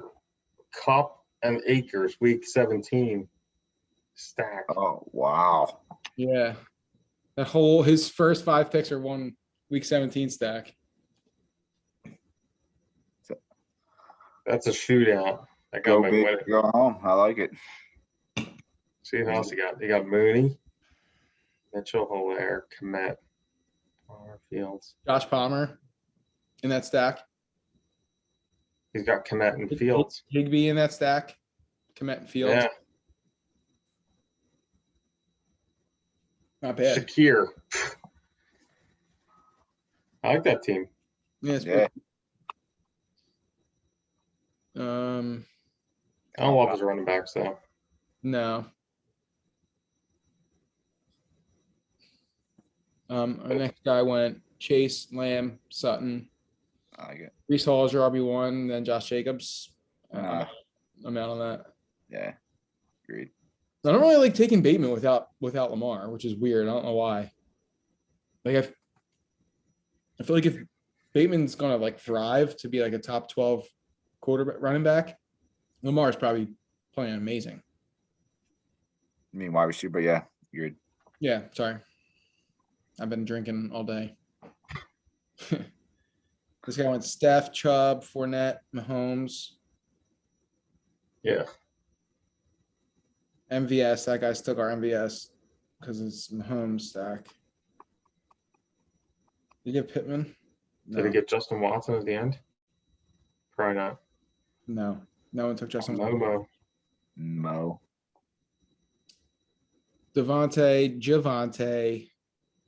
Cup and Akers, week 17 stack. Oh, wow. Yeah, his first 5 picks are one week 17 stack. That's a shootout. That guy Go might big, win it. go home. I like it. See who else he got. He got Mooney, Mitchell, Hilaire, Komet, Fields. Josh Palmer in that stack. He's got Komet and Fields. Higbee in that stack. Komet and Fields. Yeah. Not bad. Shakir. I like that team. Yeah. Yeah. I don't love his running backs though. No. Our next guy went Chase, Lamb, Sutton. I like it. Brees Hall is your RB1, then Josh Jacobs. Nah. I'm out on that. Yeah. Agreed. I don't really like taking Bateman without Lamar, which is weird. I don't know why. Like I feel like if Bateman's gonna like thrive to be like a top 12 quarterback running back, Lamar's probably playing amazing. I mean, wide receiver, but yeah, agreed. Yeah, sorry. I've been drinking all day. This guy went Steph, Chubb, Fournette, Mahomes, Yeah. MVS. That guy's took our MVS because it's Mahomes stack. Did you get Pittman? Did he get Justin Watson at the end? Probably not. No. No one took Justin. Momo. Mo. Devontae, Javonte,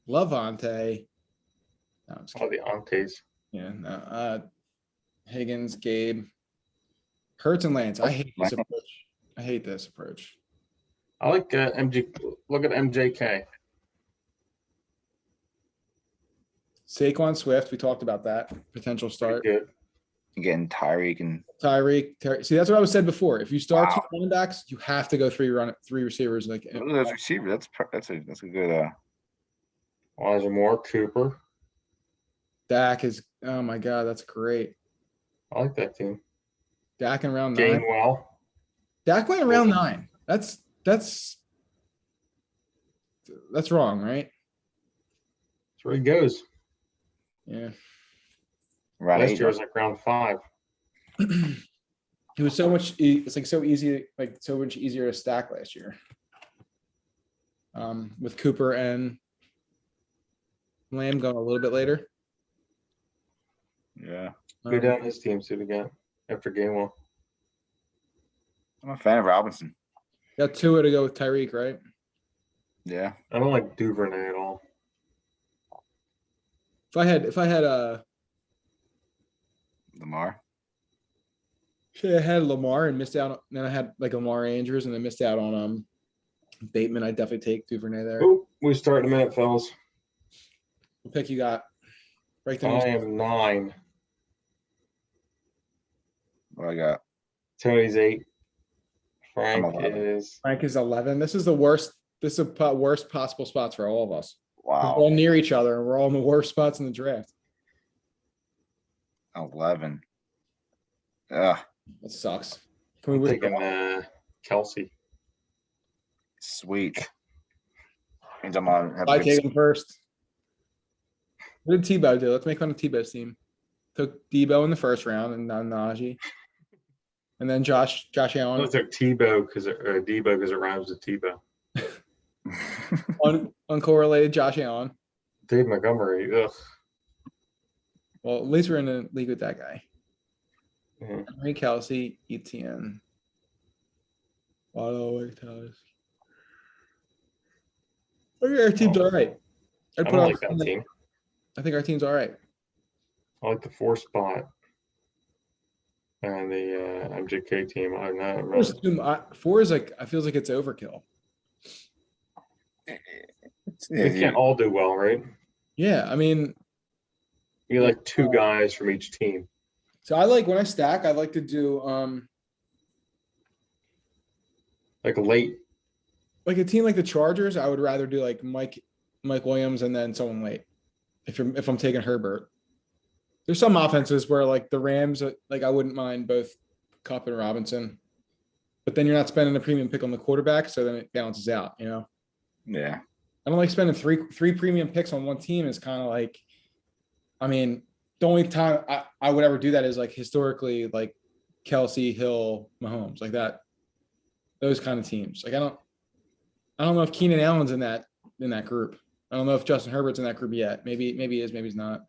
Lavonte. No, I'm just Oh, kidding. the Antes. Yeah, no. Higgins, Gabe, Hurts, and Lance. I hate this approach. I hate this approach. I like MG. Look at MJK. Saquon Swift. We talked about that potential start. Good. Again, Tyreek and Tyreek. See, that's what I was said before. If you start 2 running backs, you have to go 3 receivers. Like look at those receivers. That's a good Elijah Moore, Cooper. Dak is. Oh my God, that's great. I like that team. Dak in round 9. Gainwell. Dak went in round 9. That's wrong, right? That's where he goes. Yeah. round Last 8. year was like round 5. It was so much. It's like so easy, like so much easier to stack last year. With Cooper and Lamb going a little bit later. Yeah. Go down his team, see what again. after game one. I'm a fan of Robinson. Got Tua to go with Tyreek, right? Yeah. I don't like Duvernay at all. If I had Lamar. say I had Lamar and missed out, then I had like Lamar Andrews and then missed out on Bateman, I'd definitely take Duvernay there. Oh, we start in a minute, fellas. What pick you got? Right I there. am 9. What I got? Tony's 8. Frank 11. is Frank is 11. This is the worst. This is the worst possible spots for all of us. 'Cause Wow. We're all near each other and we're all in the worst spots in the draft. 11. Ugh, That sucks. Can we taking Kelsey. sweet. Means I'm on. have a I good- take him first. What did Tebow do? Let's make fun of Tebow's team. Took Debo in the first round and not Najee. And then Josh I Allen. took Tebow because Debo because it rhymes with Tebow. Uncorrelated Josh Allen. Dave Montgomery. Ugh. Well, at least we're in the league with that guy. Mhm. Henry Kelsey, ETN. Waddle, Wake Towers. I think our team's all right. I don't like that team. I think our team's all right. I like the 4 spot and the MJK team. I'm not really. 4 is like, I feels like it's overkill. We can't all do well, right? Yeah, I mean, You get like 2 guys from each team. so I like when I stack, I like to do Like late. like a team like the Chargers, I would rather do like Mike Williams and then someone late. If I'm taking Herbert. There's some offenses where like the Rams, like I wouldn't mind both Kupp and Robinson. But then you're not spending a premium pick on the quarterback, so then it balances out, you know. Yeah. I don't like spending three premium picks on one team. Is kind of like, I mean, the only time I would ever do that is like historically like Kelsey, Hill, Mahomes, like that. Those kind of teams. Like I don't know if Keenan Allen's in that group. I don't know if Justin Herbert's in that group yet. Maybe he is, maybe he's not.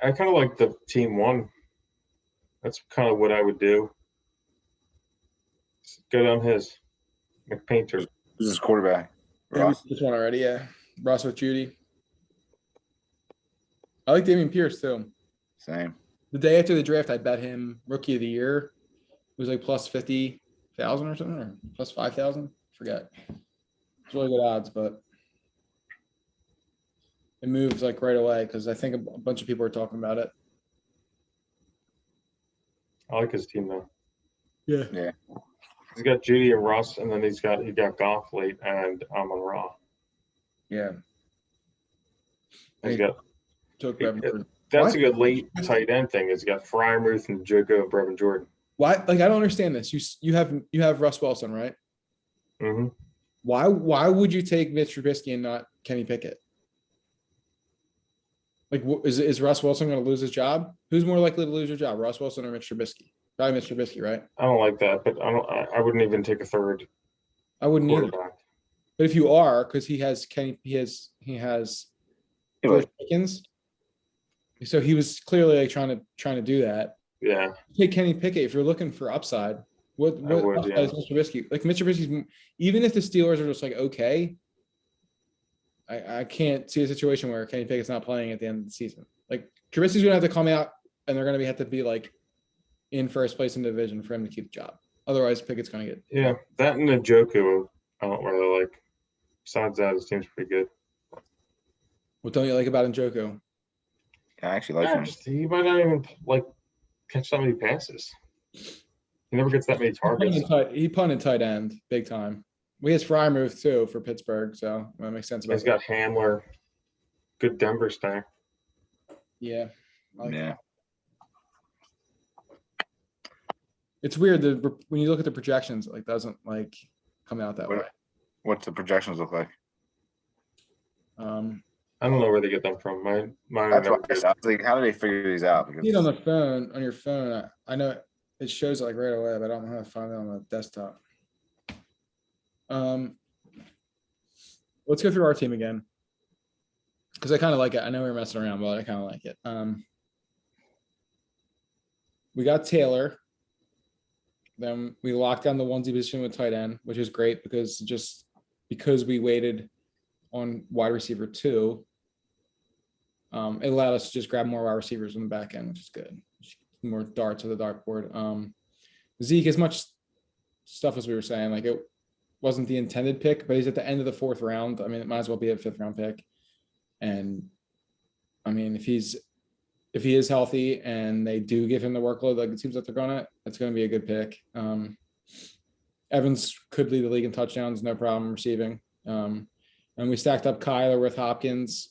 I kind of like the team 1. That's kind of what I would do. Go down his McPainter. This is quarterback. Yeah, Ross. this one already, yeah. Ross with Judy. I like Damian Pierce too. Same. The day after the draft, I bet him rookie of the year. It was like plus 50,000 or something, or plus 5,000. Forget. It's really good odds, but it moves like right away because I think a bunch of people are talking about it. I like his team though. Yeah. Yeah. He's got Judy and Russ, and then he got Goff late and Amon Ra. Yeah. He's got Took Yeah. Brevin. that's Why- a good late tight end thing. He's got Fryermuth and Joko and Brevin Jordan. Why? Like I don't understand this. You have Russ Wilson, right? Mm-hmm. Why would you take Mitch Trubisky and not Kenny Pickett? Like, is Russ Wilson going to lose his job? Who's more likely to lose your job, Russ Wilson or Mitch Trubisky? Probably Mitch Trubisky, right? I don't like that, but I wouldn't even take a third I wouldn't either. quarterback. But if you are, because he has George Pickens, so he was clearly like trying to do that. Yeah, Take Kenny Pickett if you're looking for upside. What would, upside yeah. is Mitch Trubisky? Like Mitch Trubisky's, even if the Steelers are just like okay, I can't see a situation where Kenny Pickett's not playing at the end of the season. Like Trubisky's gonna have to come out and they're gonna have to be like in first place in the division for him to keep the job. Otherwise, Pickett's gonna get. yeah. That and the Joko, I don't really like. Besides that, his team's pretty good. What don't you like about Njoku? I actually like Yeah, him. he might not even like catch that many passes. He never gets that many targets. He punted tight end big time. We has Fryermuth too for Pittsburgh, so that makes sense. About He's got Handler, good Denver stack. yeah. I like Yeah. that. It's weird that when you look at the projections, it like doesn't like come out that What- way. What's the projections look like? I don't know where they get them from. Mine are That's never what good. I was like, how do they figure these out? See it on Because the phone, on your phone. I know it shows it like right away, but I don't know how to find it on the desktop. Let's go through our team again. Because I kind of like it. I know we were messing around, but I kind of like it. We got Taylor. Then we locked down the onesie position with tight end, which is great because we waited on wide receiver 2, it allowed us to just grab more wide receivers on the back end, which is good. More darts to the dartboard. Zeke, as much stuff as we were saying, like it wasn't the intended pick, but he's at the end of the 4th round. I mean, it might as well be a 5th round pick. And I mean, if he is healthy and they do give him the workload, like it seems like it's gonna be a good pick. Evans could lead the league in touchdowns, no problem receiving. And we stacked up Kyler with Hopkins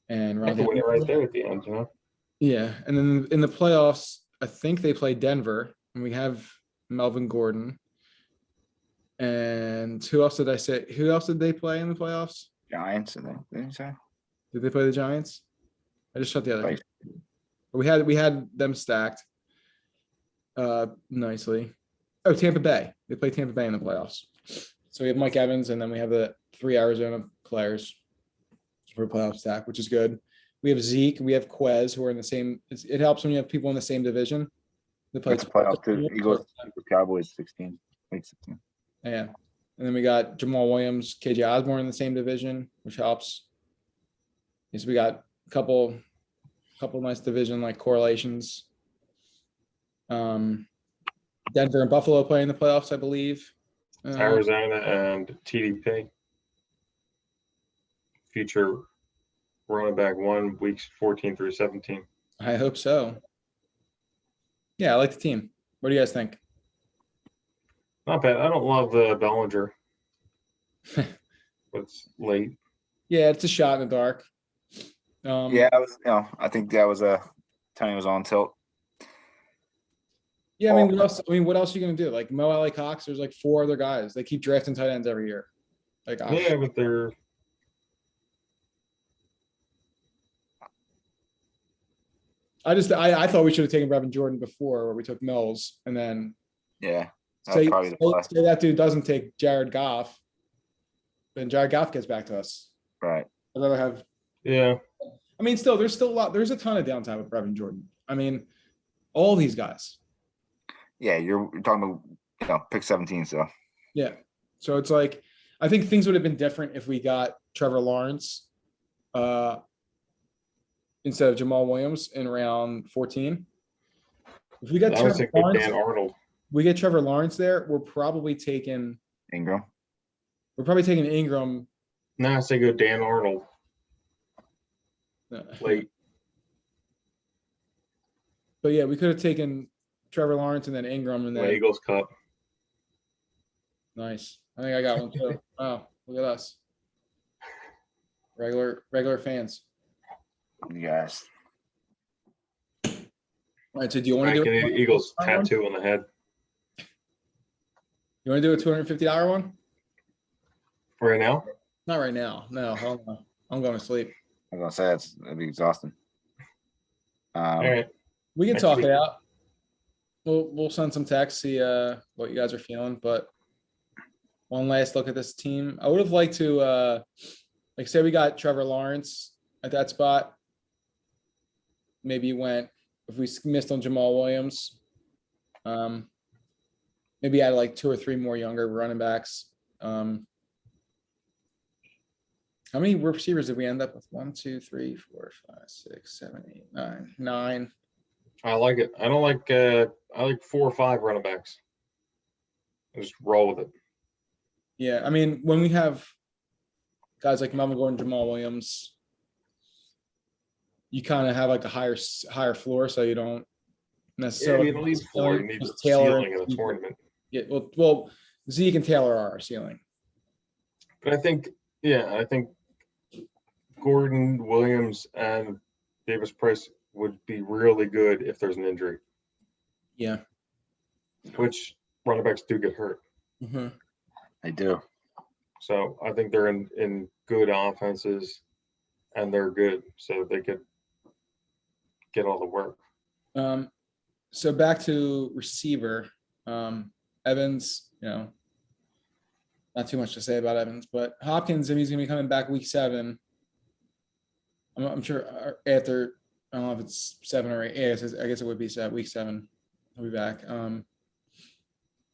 and That's the winner right there at the end, you know? Yeah, and then in the playoffs, I think they play Denver, and we have Melvin Gordon. And who else did I say? Who else did they play in the playoffs? Giants, I think. Did you say? Did they play the Giants? I just shut the other. Right. But we had them stacked nicely. Oh, Tampa Bay. They play Tampa Bay in the playoffs. So we have Mike Evans, and then we have the 3 Arizona players for a playoff stack, which is good. We have Zeke, we have Quez, who are in the same. It helps when you have people in the same division. They play Playoff too. Eagles, Cowboys, 16. Week 16. Yeah, and then we got Jamal Williams, KJ Osborne in the same division, which helps. Yes, we got a couple nice division like correlations. Denver and Buffalo play in the playoffs, I believe. Arizona and TDP. Future running back 1, weeks 14 through 17. I hope so. Yeah, I like the team. What do you guys think? Not bad. I don't love Bellinger. But it's late. Yeah, it's a shot in the dark. Yeah, I think that was Tony was on tilt. Yeah, I mean, what else? What else are you gonna do? Like Mo Alley Cox, there's like 4 other guys. They keep drafting tight ends every year. Like, Yeah, but they're. I thought we should have taken Brevin Jordan before, where we took Mills, and then Yeah, say probably the play. that dude doesn't take Jared Goff, then Jared Goff gets back to us. Right. I'd rather have. Yeah. I mean, there's still a lot. There's a ton of downtime with Brevin Jordan. I mean, all these guys. Yeah, you're talking about pick 17. So Yeah. So it's like I think things would have been different if we got Trevor Lawrence instead of Jamal Williams in round 14. If we got Trevor Lawrence, Dan Arnold. We get Trevor Lawrence there, we're probably taking Ingram. Ingram. No, I say go Dan Arnold. Late. But yeah, we could have taken Trevor Lawrence and then Ingram and then Eagles Cup. Nice. I think I got one too. Oh, look at us. Regular fans. You guys. All right. So do you want to do an Eagles tattoo on the head? You want to do a $250 one? Right now? Not right now. No, hell no. I'm going to sleep. I was gonna say that'd be exhausting. All right. We can talk it out. We'll send some texts, see what you guys are feeling. But one last look at this team. I would have liked to like say we got Trevor Lawrence at that spot. Maybe went if we missed on Jamal Williams. Maybe add like 2 or 3 more younger running backs. How many receivers did we end up with? 1, 2, 3, 4, 5, 6, 7, 8, 9. 9. I like it. I don't like I like 4 or 5 running backs. I just roll with it. Yeah, I mean, when we have guys like Melvin Gordon, Jamal Williams, you kind of have like a higher floor, so you don't necessarily. You don't need floor. You need Taylor ceiling in a tournament. Yeah, well, Zeke and Taylor are our ceiling. But I think Gordon, Williams, and Davis Price would be really good if there's an injury. Yeah. Which running backs do get hurt. Mm-hmm. They do. So I think they're in good offenses, and they're good, so they could get all the work. So back to receiver. Evans, not too much to say about Evans, but Hopkins, if he's going to be coming back week 7, I'm sure after, I don't know if it's 7 or 8. I guess it would be week 7. He'll be back.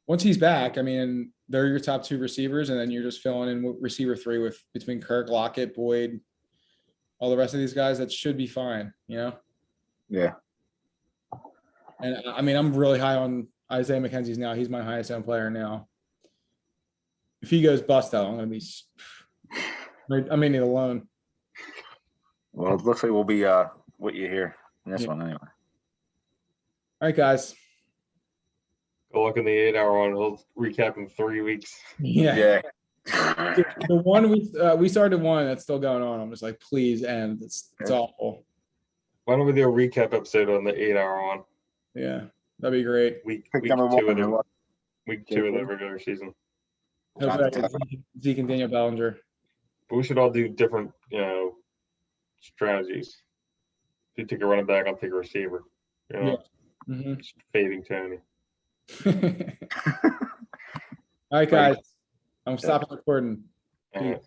once he's back, I mean, they're your top 2 receivers, and then you're just filling in receiver 3 with between Kirk, Lockett, Boyd, all the rest of these guys. That should be fine, you know. Yeah. And I mean, I'm really high on Isaiah McKenzie's now. He's my highest owned player now. If he goes bust though, I'm gonna be. I may need a loan. Well, it looks like we'll be what you hear in this Yeah. one anyway. All right, guys. Go look in the 8-hour one. We'll recap in 3 weeks. Yeah. The one we started one that's still going on. I'm just like, please end. It's awful. Why don't we do a recap episode on the 8-hour one? Yeah, that'd be great. Week Pick 2 number of one. the week 2 of the regular season. Hopefully I get Zeke and Daniel Bellinger. But we should all do different, strategies. If you take a running back, I'll take a receiver. Mhm. Just fading Tony. All right, guys. I'm stopping recording. All right.